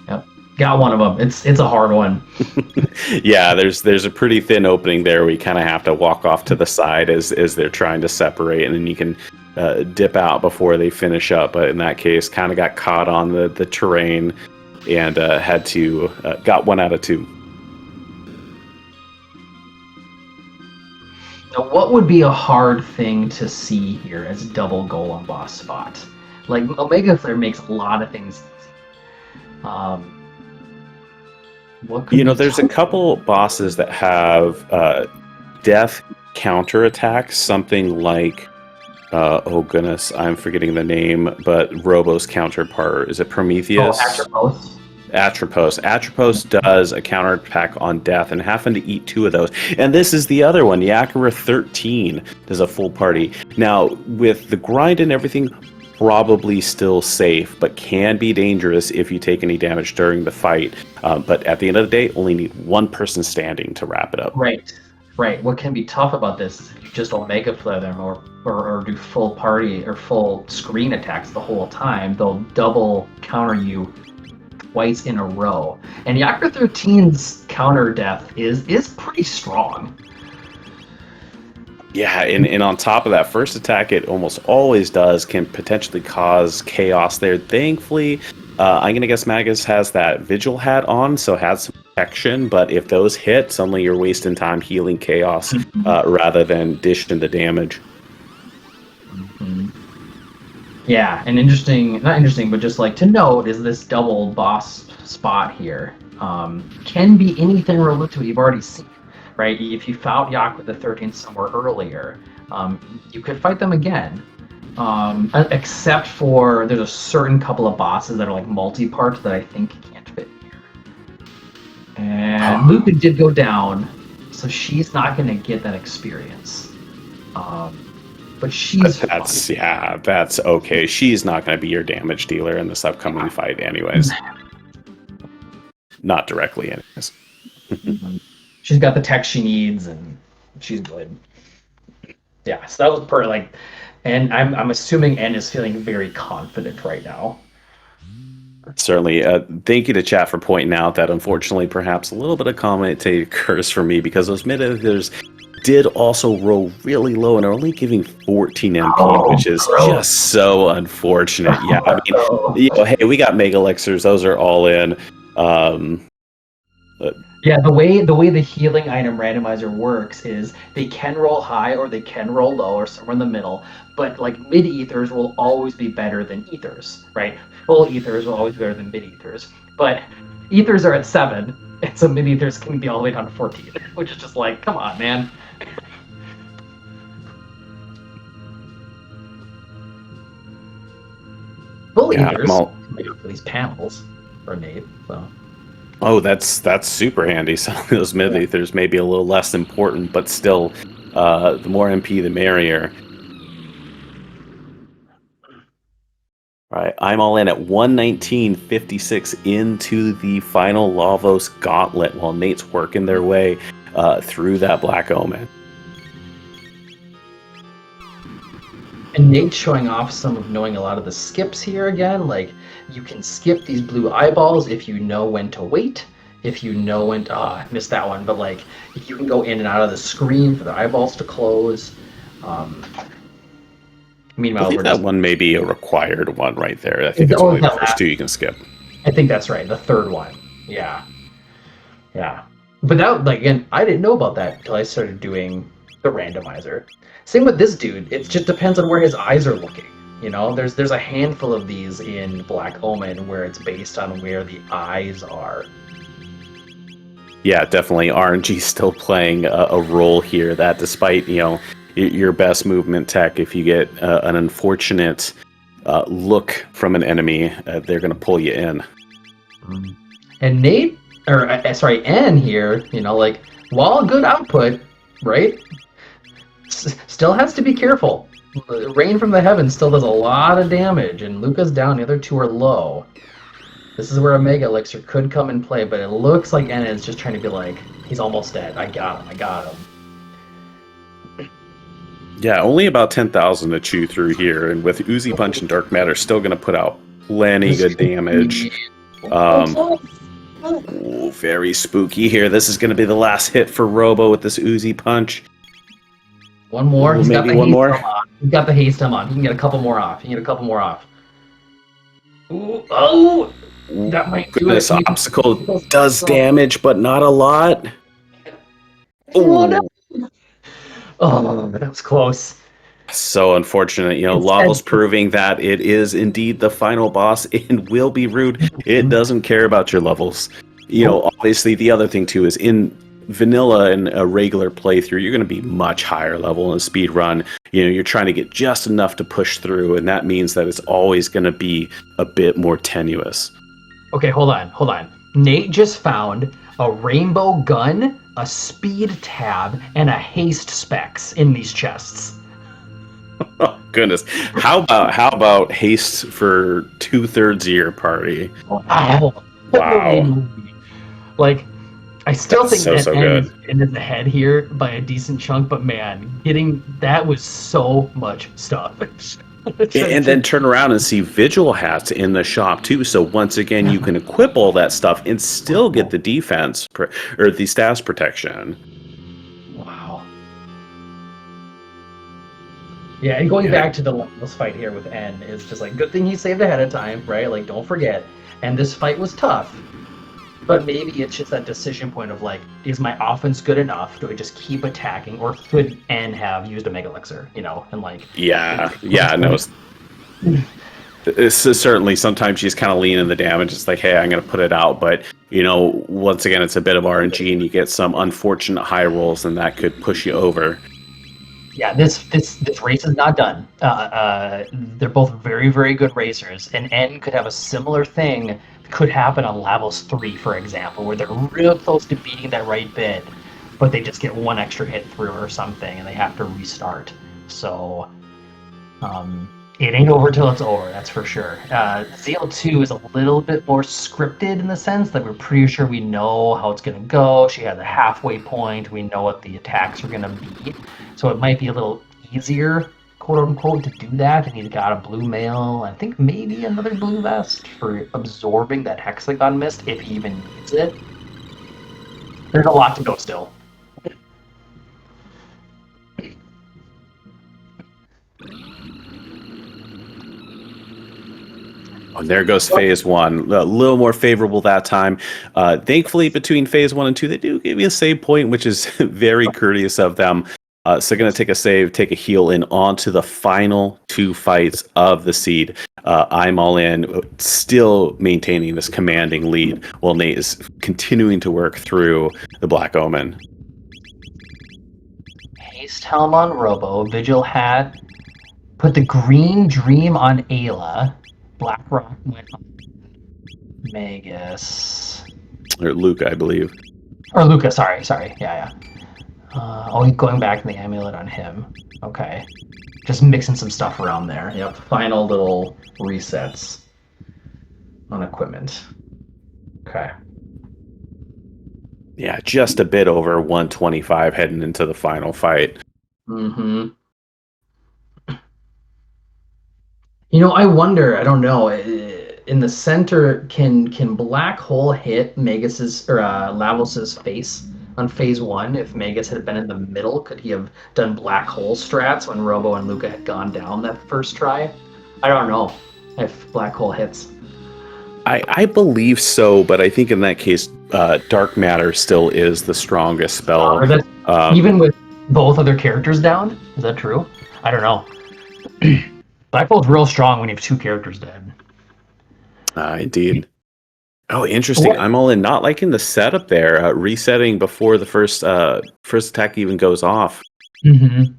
Yep. Got one of them. It's a hard one. Yeah, there's a pretty thin opening there where you kind of have to walk off to the side as they're trying to separate, and then you can dip out before they finish up. But in that case, kind of got caught on the terrain and had to got 1 out of 2. Now, what would be a hard thing to see here as double golem boss spot? Like Omega Flare makes a lot of things easy. What could there's a couple bosses that have death counter attacks, something like oh goodness, I'm forgetting the name, but Robo's counterpart, is it Prometheus? Atropos. Atropos does a counterattack on death and having to eat 2 of those. And this is the other one, Yakura 13 does a full party. Now, with the grind and everything, probably still safe, but can be dangerous if you take any damage during the fight. But at the end of the day, only need 1 person standing to wrap it up. Right. What can be tough about this is if you just Omega Flare them or do full party or full screen attacks the whole time, they'll double counter you twice in a row. And Yakura 13's counter death is pretty strong. Yeah, and on top of that, first attack, it almost always can potentially cause chaos there. Thankfully, I'm going to guess Magus has that Vigil hat on, so has some protection, but if those hit, suddenly you're wasting time healing chaos rather than dishing the damage. Mm-hmm. Yeah, and not interesting, but just like to note is this double boss spot here can be anything related to what you've already seen. right? If you fought Yak with the 13 somewhere earlier, you could fight them again. Except for there's a certain couple of bosses that are like multi-part that I think can't fit here. And Luca did go down, so she's not going to get that experience. But she's that's okay. She's not going to be your damage dealer in this upcoming fight, anyways. Not directly, anyways. She's got the tech she needs, and she's good. Yeah, so that was like, and I'm assuming N is feeling very confident right now. Certainly. Thank you to chat for pointing out that unfortunately perhaps a little bit of commentator curse for me, because those mid ethers did also roll really low and are only giving 14 MP, which is just so unfortunate. Yeah, I mean, hey, we got Mega Elixirs. Those are all in. Yeah, the way the healing item randomizer works is they can roll high or they can roll low or somewhere in the middle, but like mid ethers will always be better than ethers, right? Full ethers will always be better than mid ethers, but ethers are at 7, and so mid ethers can be all the way down to 14, which is just like, come on, man. Full ethers for these panels for Nate, so. Oh, that's super handy. Some of those mid ethers may be a little less important, but still, the more MP, the merrier. All right, I'm all in at 119.56 into the final Lavos Gauntlet while Nate's working their way through that Black Omen. And Nate's showing off some of knowing a lot of the skips here again. Like, you can skip these blue eyeballs if you know when to wait. If you know when to... I missed that one. But, like, if you can go in and out of the screen for the eyeballs to close. Meanwhile, I think that one may be a required one right there. I think it's only the first 2 you can skip. I think that's right. The third one. Yeah. Yeah. But that, like, again, I didn't know about that until I started doing the randomizer. Same with this dude. It just depends on where his eyes are looking. You know, there's a handful of these in Black Omen where it's based on where the eyes are. Yeah, definitely. RNG still playing a role here. That despite, you know, your best movement tech, if you get an unfortunate look from an enemy, they're going to pull you in. And N here, you know, like, while good output, right? Still has to be careful. Rain from the heavens still does a lot of damage, and Luca's down. The other 2 are low. This is where a Mega Elixir could come and play, but it looks like Enna is just trying to be like, he's almost dead. I got him. Yeah, only about 10,000 to chew through here, and with Uzi Punch and Dark Matter still going to put out plenty good damage. Ooh, very spooky here. This is going to be the last hit for Robo with this Uzi Punch. One more. Ooh, maybe one more. He's got the haste on. He can get a couple more off. Ooh, oh! That might do this it. obstacle does damage, but not a lot. Oh, that was close. So unfortunate. You know, Lavos proving that it is indeed the final boss and will be rude. It doesn't care about your levels. You know, obviously the other thing too is in vanilla and a regular playthrough, you're going to be much higher level in a speed run. You know, you're trying to get just enough to push through, and that means that it's always going to be a bit more tenuous. Okay, hold on. Nate just found a rainbow gun, a speed tab, and a haste specs in these chests. Oh goodness! How about haste for 2/3 of your party? Wow! Like, I still think that ends ahead here by a decent chunk, but man, getting that was so much stuff. And then turn around and see Vigil hats in the shop too. So once again, you can equip all that stuff and still get the defense or the status protection. Wow. Yeah, and going back to the Lavos fight here with N is just like, good thing he saved ahead of time, right? Like, don't forget. And this fight was tough. But maybe it's just that decision point of like, is my offense good enough? Do I just keep attacking, or could N have used a Mega Elixir? You know, and like. Yeah. No. It's certainly sometimes she's kind of leaning the damage. It's like, hey, I'm going to put it out, but you know, once again, it's a bit of RNG, and you get some unfortunate high rolls, and that could push you over. Yeah, this race is not done. They're both very, very good racers, and N could have a similar thing could happen on Lavos 3, for example, where they're real close to beating that right bit, but they just get one extra hit through or something, and they have to restart. So it ain't over till it's over, that's for sure. ZL2 is a little bit more scripted in the sense that we're pretty sure we know how it's going to go. She has a halfway point. We know what the attacks are going to be. So it might be a little easier, quote unquote, to do that. And he's got a blue mail, I think maybe another blue vest for absorbing that hexagon mist if he even needs it. There's a lot to go still. And there goes phase one. A little more favorable that time. Thankfully, between phase 1 and 2, they do give you a save point, which is very courteous of them. So going to take a save, take a heal in onto the final 2 fights of the seed. I'm all in, still maintaining this commanding lead while Nate is continuing to work through the Black Omen. Haste Helm on Robo, Vigil Hat, put the Green Dream on Ayla. BlackRock went on Magus. Or Luke, I believe. Or Luca, sorry. Yeah. He's going back to the amulet on him. Okay. Just mixing some stuff around there. Yep, final little resets on equipment. Okay. Yeah, just a bit over 125 heading into the final fight. Mm-hmm. You know, I wonder, I don't know, in the center, can Black Hole hit Magus's or Lavos's face on phase 1? If Magus had been in the middle, could he have done Black Hole strats when Robo and Luca had gone down that first try? I don't know if Black Hole hits. I believe so, but I think in that case, Dark Matter still is the strongest spell. Even with both other characters down? Is that true? I don't know. Black Hole's real strong when you have 2 characters dead. Indeed. Oh, interesting. I'm all in. Not liking the setup there. Resetting before the first attack even goes off. Mm-hmm.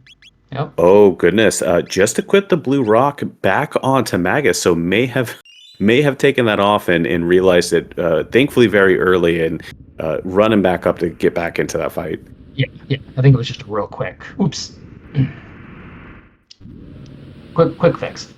Yep. Oh goodness! Just equip the blue rock back onto Magus, so may have taken that off and realized it. Thankfully, very early and running back up to get back into that fight. Yeah. I think it was just real quick. Oops. Quick fix.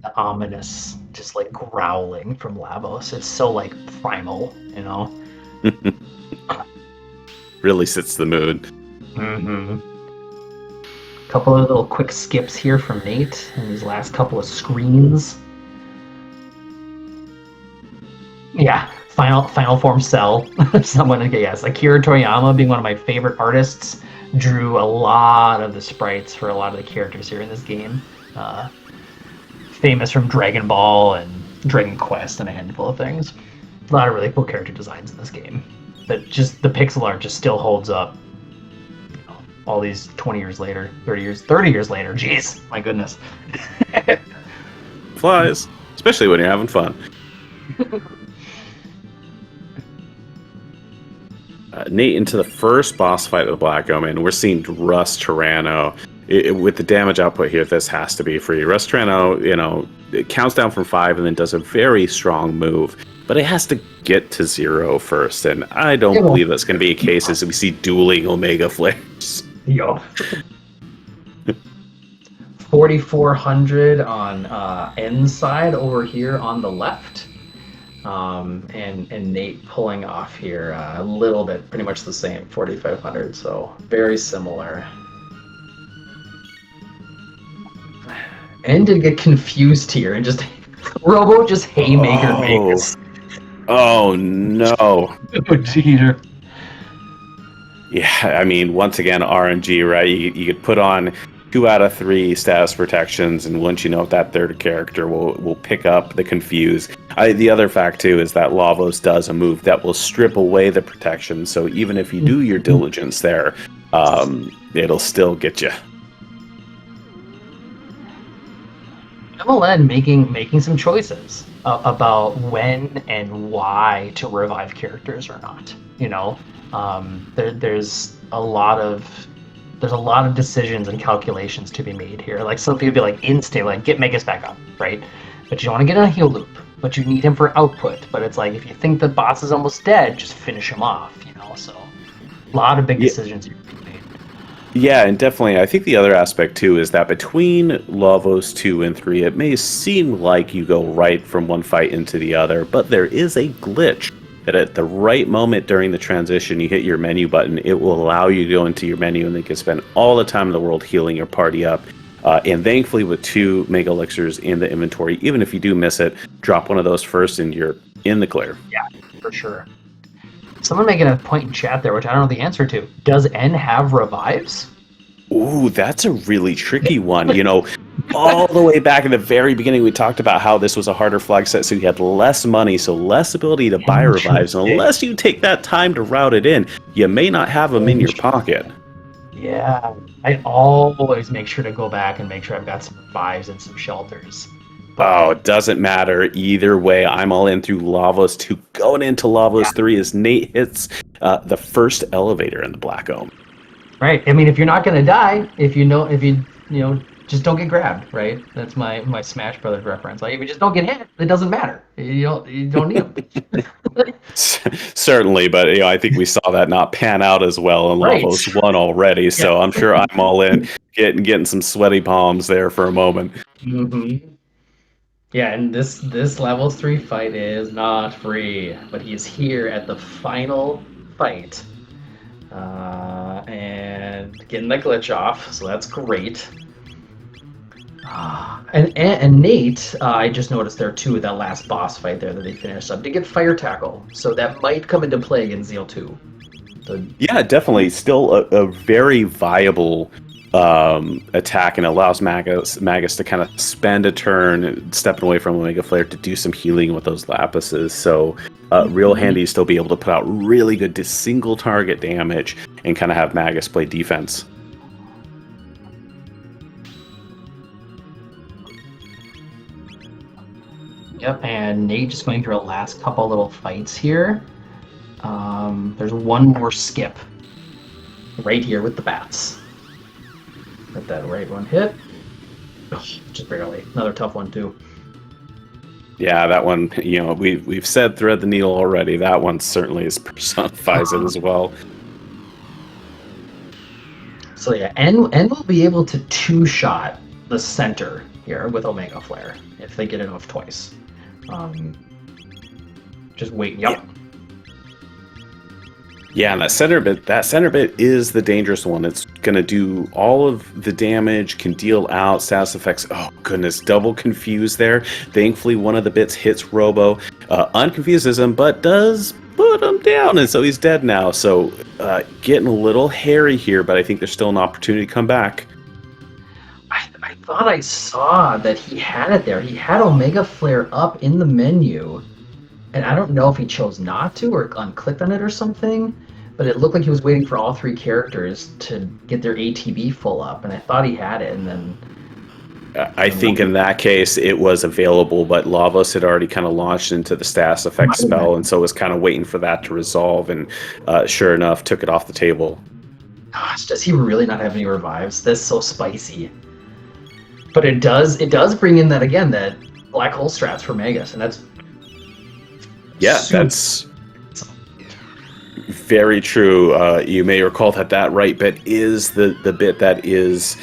The ominous, just like growling from Lavos. It's so like primal, you know. Really sets the mood. Mm-hmm. Couple of little quick skips here from Nate in these last couple of screens. Yeah. Final form cell. Someone, yes, Akira Toriyama, being one of my favorite artists, drew a lot of the sprites for a lot of the characters here in this game. Famous from Dragon Ball and Dragon Quest and a handful of things. A lot of really cool character designs in this game. But just the pixel art just still holds up. All these 20 years later, 30 years later. Jeez, my goodness. Flies, especially when you're having fun. Nate, into the first boss fight of the Black Omen, we're seeing Rust Tyranno. With the damage output here, this has to be free. Rust Tyranno, it counts down from 5 and then does a very strong move. But it has to get to 0 first, and I don't believe that's going to be a case as we see dueling Omega Flares. Yo. 4,400 on N side over here on the left. And Nate pulling off here a little bit, pretty much the same, 4,500, so very similar. N did get confused here and just Robo just haymaker Magus. Oh no! Oh, cheater. Yeah, I mean, once again, RNG, right? You could put on 2 out of 3 status protections, and once you know that third character will pick up the confuse. The other fact too is that Lavos does a move that will strip away the protection, so even if you do your diligence there, it'll still get you. MLN making some choices about when and why to revive characters or not. You know, there's a lot of decisions and calculations to be made here. Like some people be like instant, like get Megas back up, right? But you don't want to get on a heal loop. But you need him for output. But it's like if you think the boss is almost dead, just finish him off. You know, so a lot of big decisions you're being made. Yeah, and definitely, I think the other aspect too is that between Lavos 2 and 3, it may seem like you go right from one fight into the other, but there is a glitch that at the right moment during the transition, you hit your menu button, it will allow you to go into your menu and then you can spend all the time in the world healing your party up. And thankfully, with 2 Mega Elixirs in the inventory, even if you do miss it, drop one of those first and you're in the clear. Yeah, for sure. Someone making a point in chat there, which I don't know the answer to. Does N have revives? Ooh, that's a really tricky one. You know, all the way back in the very beginning, we talked about how this was a harder flag set, so you had less money, so less ability to buy revives. And unless you take that time to route it in, you may not have them in your pocket. Yeah, I always make sure to go back and make sure I've got some revives and some shelters. Oh, it doesn't matter. Either way, I'm all in through Lavos 2. Going into Lavos 3 as Nate hits the first elevator in the Black Ohm. Right. I mean, if you're not going to die, if you just don't get grabbed, right? That's my Smash Brothers reference. Like, if you just don't get hit, it doesn't matter. You don't need them. Certainly, but I think we saw that not pan out as well in Lavos 1 already, so I'm sure I'm all in, getting some sweaty palms there for a moment. Mm-hmm. Yeah, and this Lavos 3 fight is not free, but he's here at the final fight. And getting the glitch off, so that's great. And Nate, I just noticed there too, that last boss fight there that they finished up, did get Fire Tackle, so that might come into play in Zeal 2. Yeah, definitely. Still a very viable attack, and allows Magus to kind of spend a turn stepping away from Omega Flare to do some healing with those Lapises. So real handy to still be able to put out really good single target damage and kind of have Magus play defense. Yep, and Nate just going through a last couple little fights here. There's one more skip right here with the bats. Let that right one hit. Oh, just barely. Another tough one too. Yeah, that one, we've said thread the needle already. That one certainly personifies it as well. So yeah, N will be able to two-shot the center here with Omega Flare if they get it off twice. Just wait. Yep. Yeah, and that center bit is the dangerous one. It's gonna do all of the damage, can deal out status effects. Oh goodness, double confuse there. Thankfully, one of the bits hits Robo, unconfuses him, but does put him down, and so he's dead now. So getting a little hairy here, but I think there's still an opportunity to come back. I thought I saw that he had it there. He had Omega Flare up in the menu, and I don't know if he chose not to or unclicked on it or something, but it looked like he was waiting for all 3 characters to get their ATB full up, and I thought he had it, and then... I think in that case it was available, but Lavos had already kind of launched into the status effect spell, and so was kind of waiting for that to resolve, and sure enough, took it off the table. Gosh, does he really not have any revives? That's so spicy. But it does bring in that black hole strats for Magus, and that's... Yeah, that's very true. You may recall that right bit is the bit that is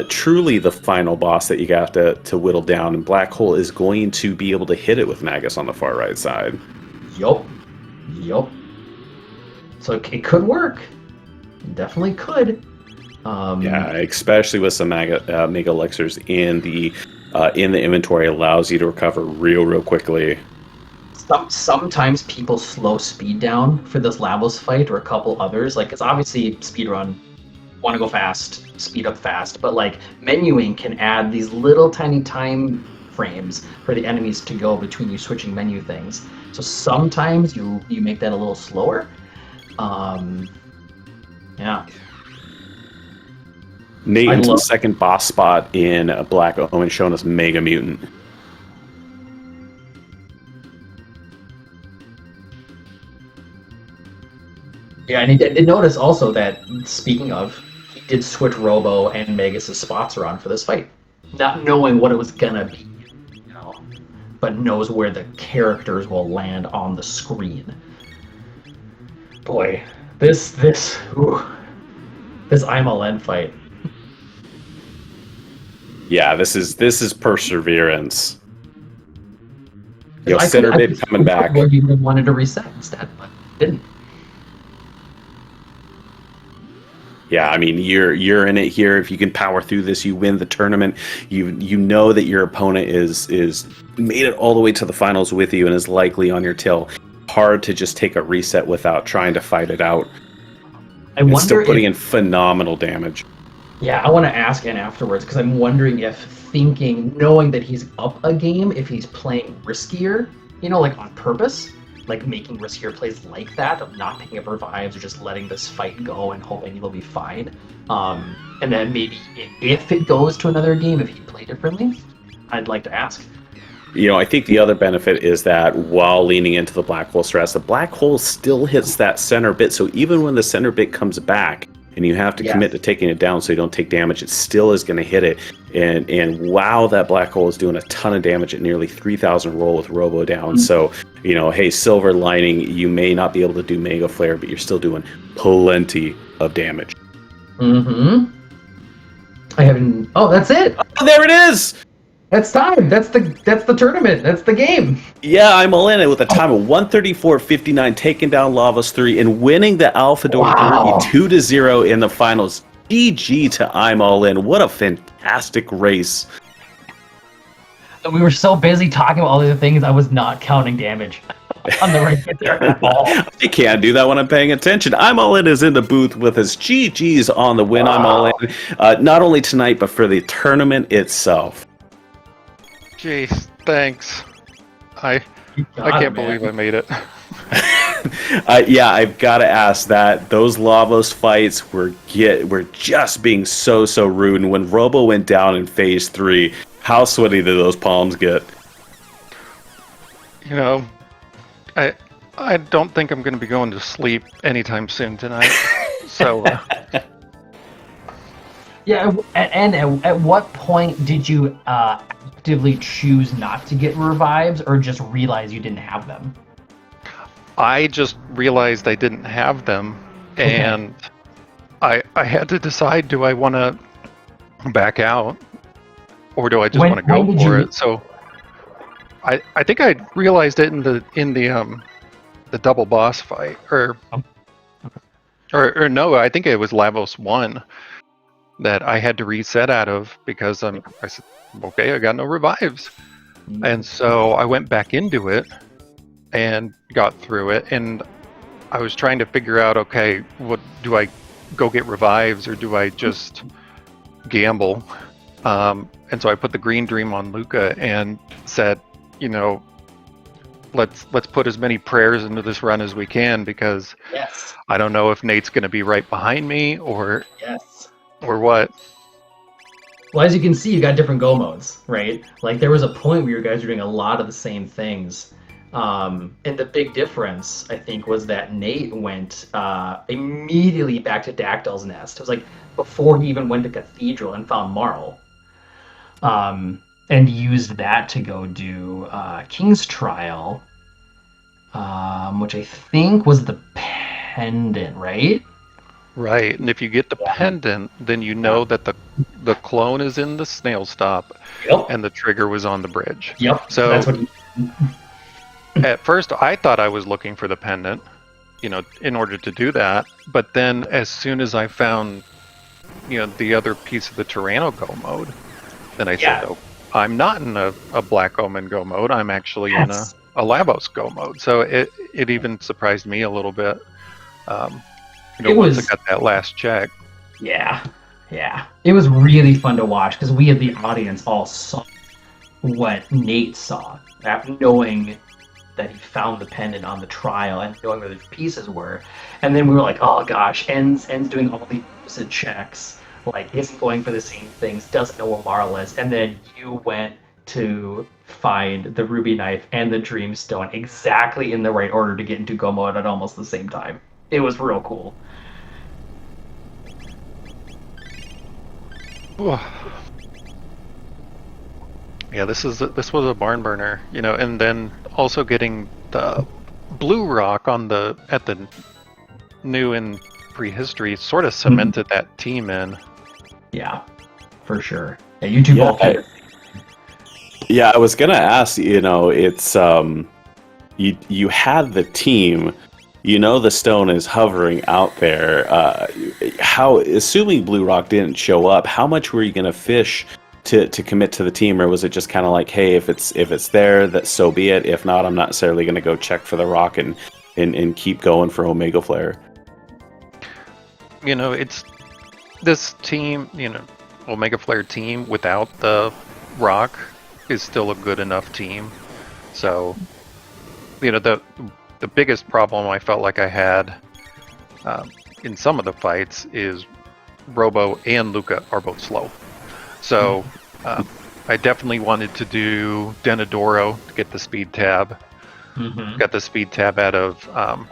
truly the final boss that you got to whittle down, and Black Hole is going to be able to hit it with Magus on the far right side. Yup. So it could work. It definitely could. Yeah, especially with some Mega Elixirs in the inventory, allows you to recover real quickly. Sometimes people slow speed down for this Lavos fight or a couple others. Like, it's obviously speedrun want to go fast, speed up fast, but like menuing can add these little tiny time frames for the enemies to go between you switching menu things. So sometimes you make that a little slower. Yeah. Nate I into the love- second boss spot in Black Omen showing us Mega Mutant. Yeah, and I did notice also that, speaking of, he did switch Robo and Magus' spots around for this fight. Not knowing what it was gonna be, you know, but knows where the characters will land on the screen. Boy, this IMLN fight. Yeah, this is perseverance. Yo, I center could- I mid could coming see back. where he would have wanted to reset instead, but didn't. Yeah, I mean you're in it here. If you can power through this, you win the tournament. You know that your opponent is made it all the way to the finals with you and is likely on your tail. Hard to just take a reset without trying to fight it out. I It's wonder still putting if, in phenomenal damage. yeah, I want to ask N afterwards because I'm wondering if knowing that he's up a game, if he's playing riskier, you know, like on purpose, like making riskier plays like that of not picking up revives or just letting this fight go and hoping he'll be fine. And then maybe if it goes to another game, if he'd play differently, I'd like to ask. You know, I think the other benefit is that while leaning into the black hole stress, the black hole still hits that center bit. So even when the center bit comes back and you have to commit to taking it down so you don't take damage, it still is going to hit it. And wow, that black hole is doing a ton of damage at nearly 3,000 roll with Robo down. So, you know, hey, silver lining, you may not be able to do Mega Flare, but you're still doing plenty of damage. Mm-hmm. I haven't. Oh, that's it. Oh, there it is. That's time. That's the tournament. That's the game. Yeah, I'm all in it with a time of 134.59, taking down Lavos 3 and winning the Alpha Door Wow. 2-0 in the finals. GG to I'm all in. What a fantastic race. We were so busy talking about all the other things, I was not counting damage on the right there at all. I can't do that when I'm paying attention. I'm all in is in the booth with his GG's on the win. I'm all in, not only tonight, but for the tournament itself. Jeez, thanks. I can't believe I made it. Yeah, I've got to ask that those Lavos fights were just being so rude. And when Robo went down in phase 3, how sweaty did those palms get? You know, I don't think I'm going to be going to sleep anytime soon tonight. So, Yeah, and at what point did you actively choose not to get revives, or just realize you didn't have them? I just realized I didn't have them, and I had to decide: do I want to back out, or do I just want to go for it? So, I think I realized it in the double boss fight, or no, I think it was Lavos 1 that I had to reset out of because I said, okay, I got no revives. And so I went back into it and got through it, and I was trying to figure out, okay, what do I go get revives or do I just gamble? And so I put the green dream on Luca and said, you know, let's put as many prayers into this run as we can, because I don't know if Nate's going to be right behind me or what. Well, as you can see, you got different go modes, right? Like, there was a point where you guys were doing a lot of the same things. And the big difference, I think, was that Nate went immediately back to Dactyl's Nest. It was like before he even went to Cathedral and found Marl. And used that to go do King's Trial, which I think was the pendant, right? Right, and if you get the pendant, then you know that the clone is in the snail stop, and the trigger was on the bridge. So that's what at first I thought I was looking for the pendant, you know, in order to do that. But then as soon as I found, you know, the other piece of the Tyranno go mode, then I said, oh, I'm not in a Black Omen go mode. I'm actually in a Lavos go mode. So it even surprised me a little bit. You know, once I got that last check. Yeah, yeah. It was really fun to watch because we, as the audience, all saw what Nate saw, after knowing that he found the pendant on the trial and knowing where the pieces were. And then we were like, oh gosh, En's doing all the opposite checks, like isn't going for the same things, doesn't know where Marl is. And then you went to find the ruby knife and the dreamstone exactly in the right order to get into go mode at almost the same time. It was real cool. Yeah, this was a barn burner, you know, and then also getting the blue rock at the new and prehistory sort of cemented that team in. Yeah, for sure. Yeah, you two both hit. Yeah, I was gonna ask. You know, it's you had the team. You know, the stone is hovering out there. Assuming Blue Rock didn't show up, how much were you gonna fish to commit to the team, or was it just kind of like, hey, if it's there, that so be it. If not, I'm not necessarily gonna go check for the rock and keep going for Omega Flare. You know, it's this team. You know, Omega Flare team without the rock is still a good enough team. So, you know, the biggest problem I felt like I had in some of the fights is Robo and Luca are both slow. So I definitely wanted to do Denadoro to get the speed tab. Got the speed tab out of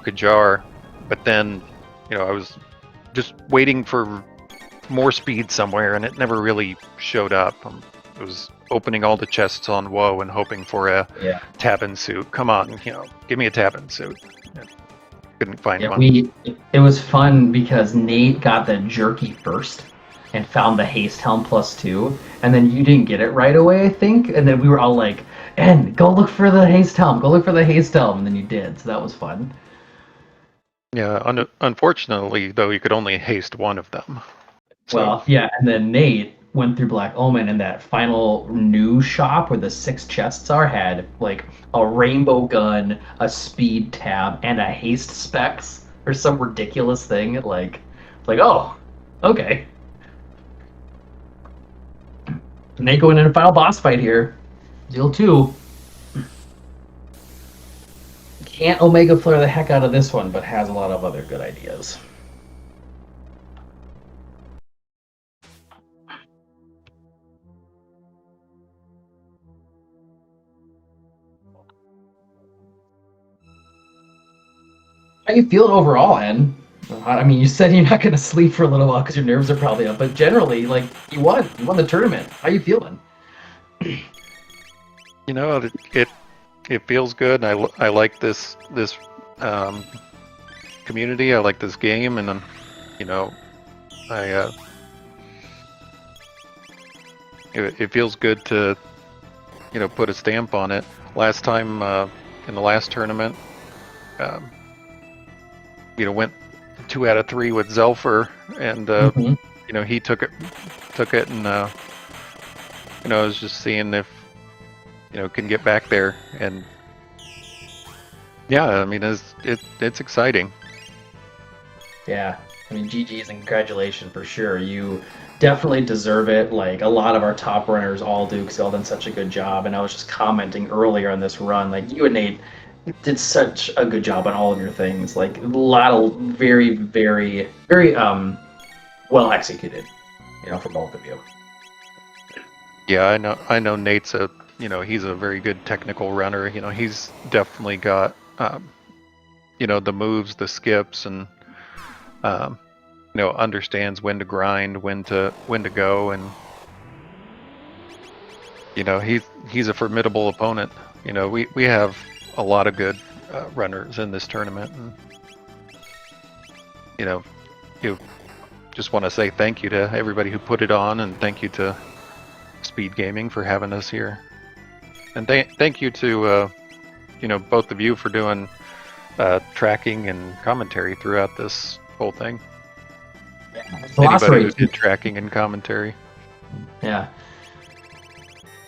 Kajar, but then, you know, I was just waiting for more speed somewhere, and it never really showed up. I was opening all the chests on Woe and hoping for a Tabin suit. Come on, you know, give me a Tabin suit. Couldn't find one. It was fun because Nate got the jerky first and found the haste helm +2, and then you didn't get it right away, I think, and then we were all like, "En, go look for the haste helm, go look for the haste helm," and then you did, so that was fun. Yeah, unfortunately, though, you could only haste one of them. So. Well, yeah, and then Nate went through Black Omen, and that final new shop where the 6 chests are had like a rainbow gun, a speed tab, and a haste specs or some ridiculous thing. Like, oh, okay. Nate going in a final boss fight here. Deal 2. Can't Omega Flare the heck out of this one, but has a lot of other good ideas. How you feeling overall, En? I mean, you said you're not going to sleep for a little while because your nerves are probably up, but generally, like, you won the tournament. How you feeling? You know, it feels good. I like this community. I like this game, and you know, it feels good to, you know, put a stamp on it. Last time in the last tournament, you know, went 2 out of 3 with Zelfer, and you know, he took it, and you know, I was just seeing if, you know, can get back there, and yeah, I mean, it's exciting. Yeah, I mean, GG's and congratulations for sure. You definitely deserve it. Like a lot of our top runners all do, because y'all done such a good job. And I was just commenting earlier on this run, like you and Nate did such a good job on all of your things. Like a lot of very, very, very well executed, you know, for both of you. Yeah, I know Nate's you know, he's a very good technical runner. You know, he's definitely got you know, the moves, the skips, and you know, understands when to grind, when to go, and you know, he's a formidable opponent. You know, we have a lot of good runners in this tournament, and you know, you just want to say thank you to everybody who put it on, and thank you to SpeedGaming for having us here, and thank you to you know, both of you for doing tracking and commentary throughout this whole thing. Yeah. Anybody who did tracking and commentary. Yeah.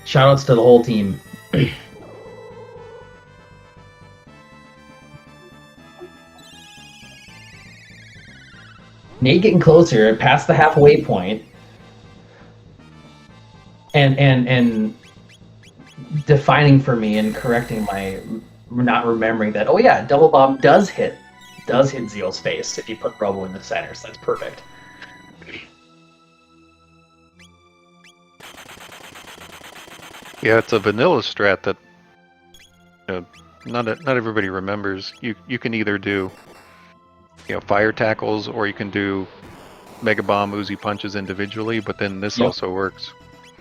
Shoutouts to the whole team. Nate getting closer, past the halfway point, and defining for me and correcting my not remembering that. Oh yeah, double bomb does hit Zeal's face if you put Robo in the center, so that's perfect. Yeah, it's a vanilla strat that not everybody remembers. You can either do fire tackles, or you can do Mega Bomb Uzi punches individually, but then this also works.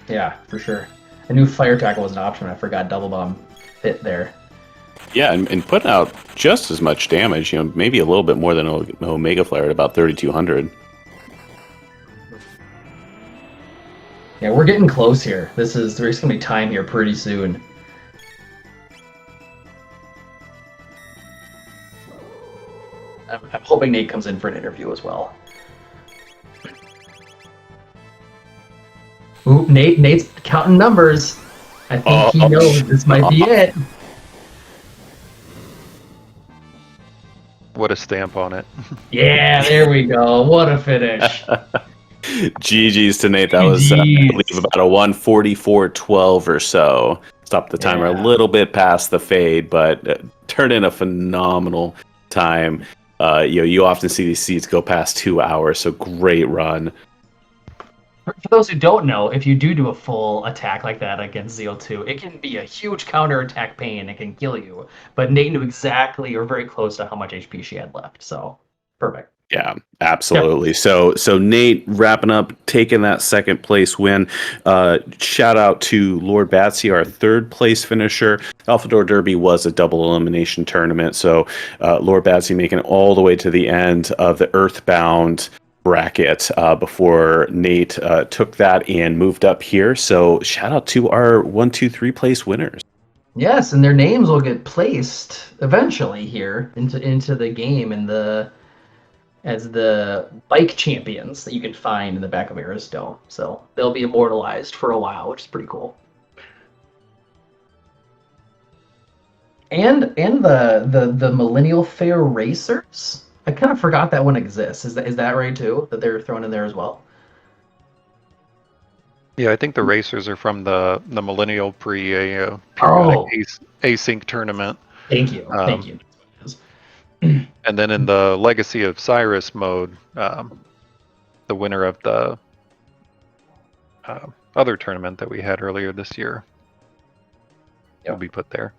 Yeah, for sure. I knew fire tackle was an option. I forgot double bomb fit there. Yeah, and putting out just as much damage, maybe a little bit more than Omega Flare at about 3,200. Yeah, we're getting close here. There's gonna be time here pretty soon. I'm hoping Nate comes in for an interview as well. Ooh, Nate's counting numbers. I think he knows this might be it. What a stamp on it. Yeah, there we go. What a finish. GG's to Nate. That was, I believe, about a 144.12 or so. Stopped the timer a little bit past the fade, but turned in a phenomenal time. You often see these seeds go past 2 hours, so great run. For those who don't know, if you do a full attack like that against Zeal 2, it can be a huge counter-attack pain. It can kill you. But Nate knew exactly or very close to how much HP she had left, so perfect. Yeah, absolutely. Yep. So Nate wrapping up, taking that second place win. Shout out to Lord Batsy, our third place finisher. Alphador Derby was a double elimination tournament, so Lord Batsy making it all the way to the end of the Earthbound bracket before Nate took that and moved up here. So shout out to our 1, 2, 3 place winners. Yes, and their names will get placed eventually here into the game as the bike champions that you can find in the back of Aristone. So they'll be immortalized for a while, which is pretty cool. And the Millennial Fair Racers. I kind of forgot that one exists. Is that right too? That they're thrown in there as well? Yeah, I think the racers are from the Millennial periodic async tournament. Thank you. Thank you. And then in the Legacy of Cyrus mode, the winner of the other tournament that we had earlier this year will be put there.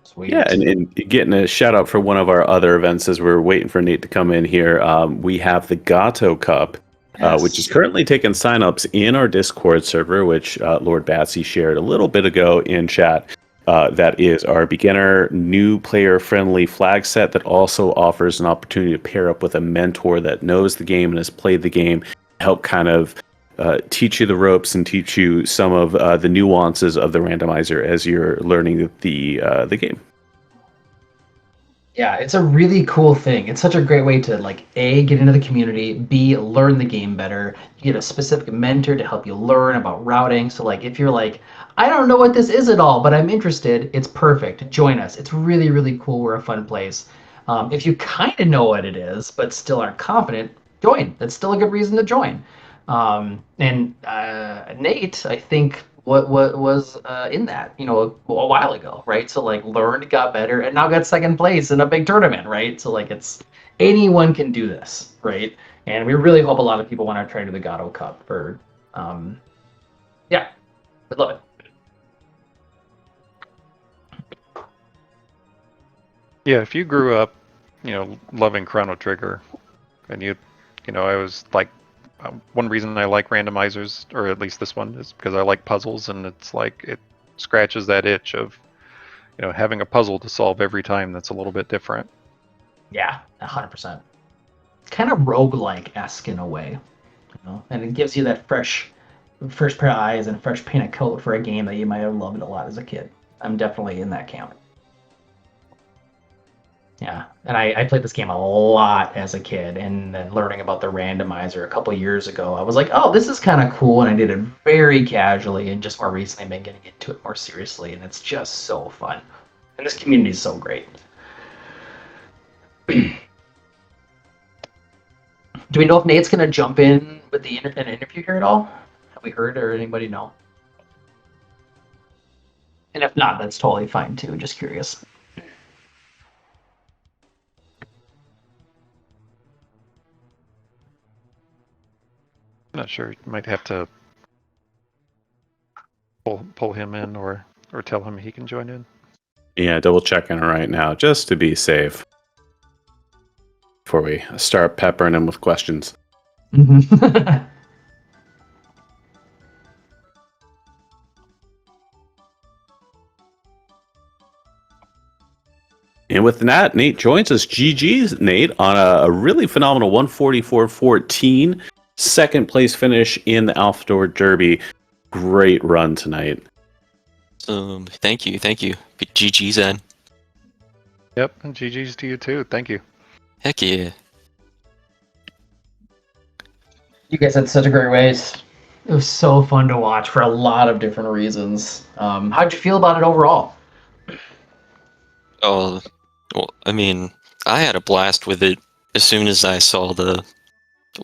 Sweet. Yeah, and getting a shout out for one of our other events as we're waiting for Nate to come in here. We have the Gato Cup, which is currently taking signups in our Discord server, which Lord Batsy shared a little bit ago in chat. That is our beginner, new player-friendly flag set that also offers an opportunity to pair up with a mentor that knows the game and has played the game, help kind of teach you the ropes and teach you some of the nuances of the randomizer as you're learning the game. Yeah, it's a really cool thing. It's such a great way to A, get into the community, B, learn the game better. You get a specific mentor to help you learn about routing. So if you're I don't know what this is at all, but I'm interested, it's perfect. Join us. It's really, really cool. We're a fun place. If you kind of know what it is, but still aren't confident, join. That's still a good reason to join. And Nate, I think, what was in that, a while ago, right? So learned, got better, and now got second place in a big tournament, right? So it's anyone can do this, right? And we really hope a lot of people want to try to do the Gato Cup for, yeah, we'd love it. Yeah, if you grew up, loving Chrono Trigger, and I was one reason I like randomizers, or at least this one, is because I like puzzles, and it's it scratches that itch of, having a puzzle to solve every time that's a little bit different. Yeah, 100%. It's kind of roguelike-esque in a way, and it gives you that fresh pair of eyes and fresh paint of coat for a game that you might have loved a lot as a kid. I'm definitely in that camp. Yeah, and I played this game a lot as a kid, and then learning about the randomizer a couple years ago, I was like, oh, this is kind of cool, and I did it very casually, and just more recently I've been getting into it more seriously, and it's just so fun. And this community is so great. Do Do we know if Nate's going to jump in with an interview here at all? Have we heard or anybody know? And if not, that's totally fine too. Just curious. I'm not sure. You might have to pull him in or tell him he can join in. Yeah, double checking right now just to be safe before we start peppering him with questions. And with that, Nate joins us. GG's, Nate, on a really phenomenal 144.14. Second place finish in the Alfador Derby. Great run tonight. Thank you. GG's then. Yep, and GG's to you too. Thank you. Heck yeah. You guys had such a great race. It was so fun to watch for a lot of different reasons. How'd you feel about it overall? Oh, well, I mean, I had a blast with it. As soon as I saw the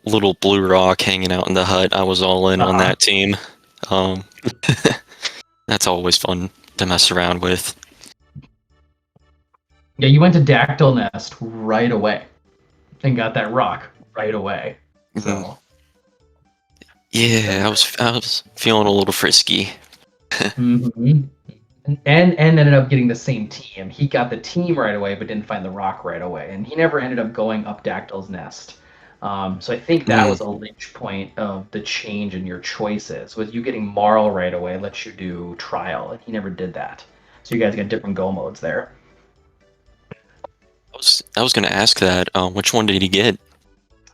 little blue rock hanging out in the hut, I was all in on that team. That's always fun to mess around with. Yeah, you went to Dactyl Nest right away and got that rock right away. So. Yeah, I was feeling a little frisky. Mm-hmm. And ended up getting the same team. He got the team right away, but didn't find the rock right away, and he never ended up going up Dactyl's Nest. So I think that was a linch point of the change in your choices. With you getting Marl right away, lets you do Trial, and he never did that. So you guys got different go modes there. I was going to ask that. Which one did he get?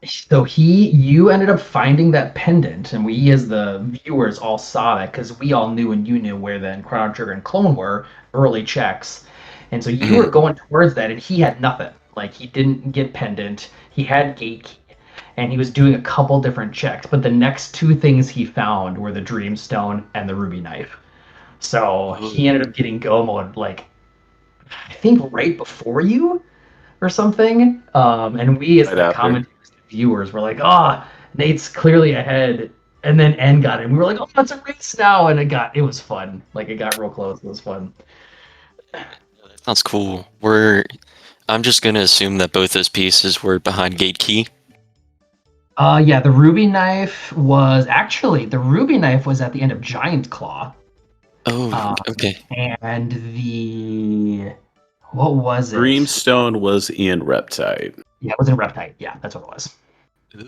So you ended up finding that pendant, and we as the viewers all saw that because we all knew and you knew where the Chrono Trigger and Clone were, early checks. And so you were going towards that, and he had nothing. Like, he didn't get pendant, he had gate key, and he was doing a couple different checks, but the next two things he found were the Dreamstone and the Ruby Knife. So he ended up getting go mode, like, I think right before you or something. And we as the commentators, viewers, were like, Nate's clearly ahead, and then N got it, and we were like, it's a race now, and it was fun. Like, it got real close. It was fun. That sounds cool. I'm just gonna assume that both those pieces were behind gate key. Yeah, the Ruby Knife was at the end of Giant Claw. Oh, okay. And what was it? Dreamstone was in Reptide. Yeah, it was in Reptide. Yeah, that's what it was. Ooh,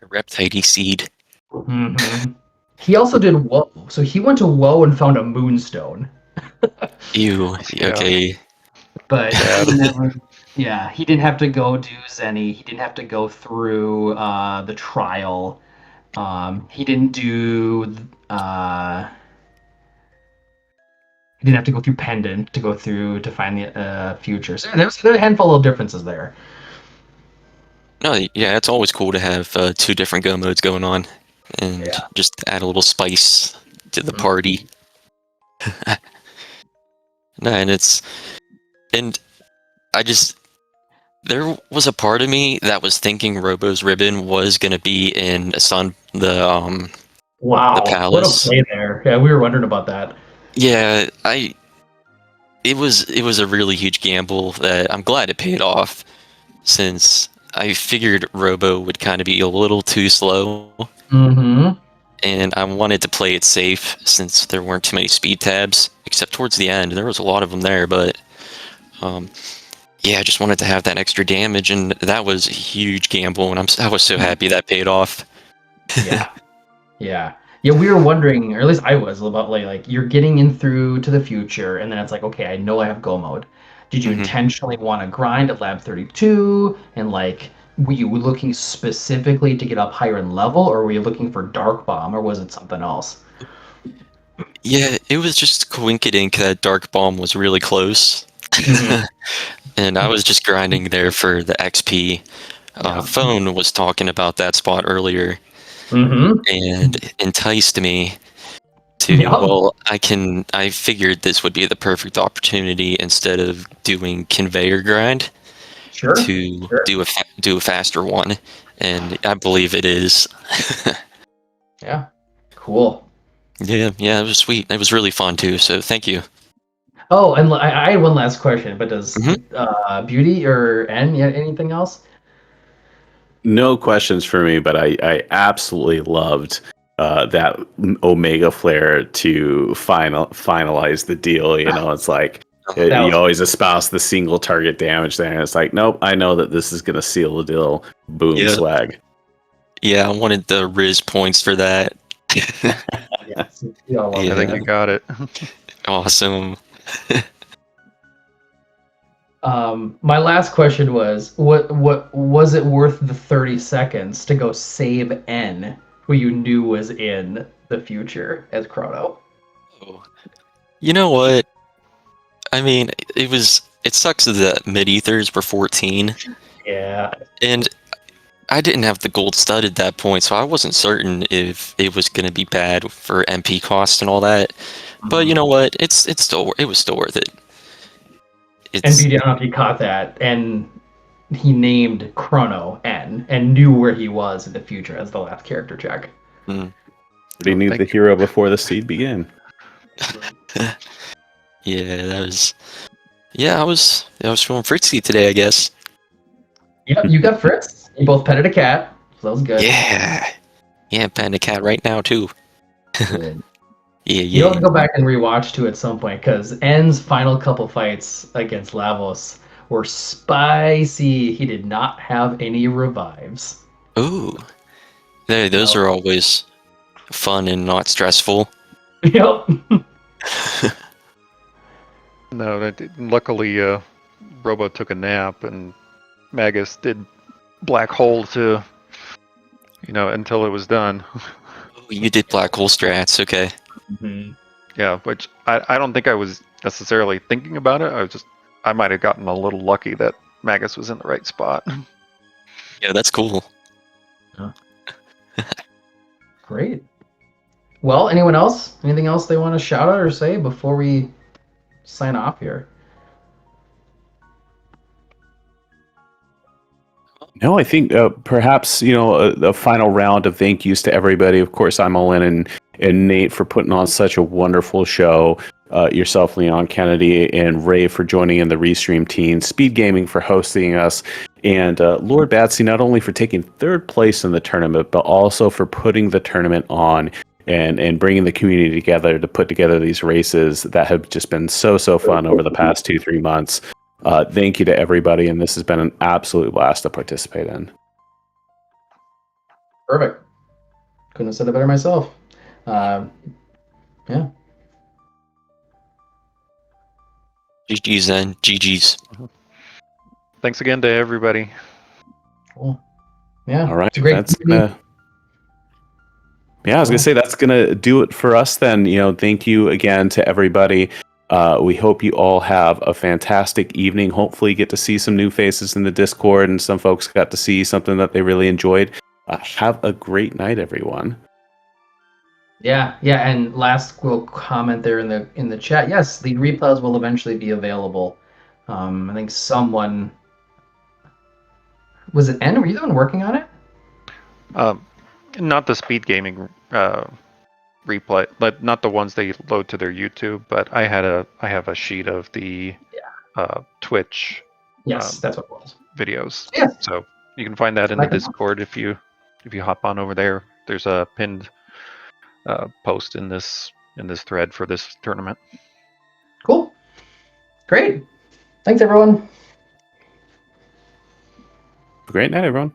a Reptide seed. Mm-hmm. He also did Woe. So he went to Woe and found a Moonstone. Ew. Okay. But he didn't have to go do Zenny. He didn't have to go through the trial. He didn't do. He didn't have to go through Pendant to find the future. So there's a handful of differences there. No, yeah, it's always cool to have two different go modes going on, and just add a little spice to the party. No, there was a part of me that was thinking Robo's ribbon was gonna be in the palace. What a play there! Yeah, we were wondering about that. Yeah, it was a really huge gamble that I'm glad it paid off, since I figured Robo would kind of be a little too slow. Mm-hmm. And I wanted to play it safe since there weren't too many speed tabs, except towards the end. There was a lot of them there, but I just wanted to have that extra damage, and that was a huge gamble, and I was so happy that paid off. Yeah, we were wondering, or at least I was, about like you're getting in through to the future, and then it's like, okay, I know I have go mode. Did you intentionally want to grind at Lab 32, and like, were you looking specifically to get up higher in level, or were you looking for Dark Bomb, or was it something else? Yeah, it was just coincident that Dark Bomb was really close. And I was just grinding there for the XP. Phone was talking about that spot earlier, and enticed me to, I figured this would be the perfect opportunity instead of doing conveyor grind. Do a faster one, and I believe it is. Yeah. Cool. Yeah, it was sweet. It was really fun too. So thank you. Oh, and I had one last question, but does Mhm. Beauty or N anything else? No questions for me, but I absolutely loved that Omega Flare to finalize the deal. You know, it's like That you was always espouse the single target damage there. And it's like, nope, I know that this is going to seal the deal. Boom, Yeah. swag. Yeah, I wanted the Riz points for that. yes. We all love Yeah. I think that. you got it. Awesome. My last question was, what was it worth the 30 seconds to go save N, who you knew was in the future as Chrono? You know what? I mean, it sucks that mid ethers were 14, Yeah. and I didn't have the gold stud at that point, so I wasn't certain if it was going to be bad for MP costs and all that. But you know what? It was still worth it. And It's BD, I don't know if you caught that, and he named Chrono N and knew where he was in the future as the last character check. mm, They knew the hero before the seed began. yeah, that was I was feeling fritzy today, I guess. Yep, you got Fritz. You both petted a cat, so that was good. Yeah, I'm petting a cat right now too. Good. Yeah, You have to go back and rewatch too at some point because N's final couple fights against Lavos were spicy. He did not have any revives. Ooh, those No. are always fun and not stressful. Yep. No, luckily, Robo took a nap, and Magus did black hole to, until it was done. Oh, you did black hole strats, okay. Mhm. Yeah, which I don't think I was necessarily thinking about it. I might have gotten a little lucky that Magus was in the right spot. Yeah, that's cool. Great. Well, anyone else? Anything else they want to shout out or say before we sign off here? No, I think perhaps a final round of thank yous to everybody. Of course, I'm all in, and Nate for putting on such a wonderful show. Yourself, Leon Kennedy, and Ray for joining in the Restream team. SpeedGaming for hosting us, and Lord Batsy not only for taking third place in the tournament, but also for putting the tournament on and bringing the community together to put together these races that have just been so fun over the past 2-3 months. Thank you to everybody, and this has been an absolute blast to participate in. Perfect. Couldn't have said it better myself. Yeah. GG's then. GG's. Thanks again to everybody. Cool. Yeah. All right, It's a great that's community. yeah, I was gonna say that's gonna do it for us then. Thank you again to everybody. We hope you all have a fantastic evening. Hopefully, get to see some new faces in the Discord, and some folks got to see something that they really enjoyed. Have a great night, everyone. Yeah, and last we'll comment there in the chat. Yes, the replays will eventually be available. I think someone was it N? Were you the one working on it? Not the speed gaming replay, but not the ones they load to their YouTube. But I have a sheet of the Twitch Yes, that's what it was. videos. Yeah. So you can find that in the Discord if you hop on over there. There's a pinned post in this thread for this tournament. Cool. Great. Thanks, everyone. Great night, everyone.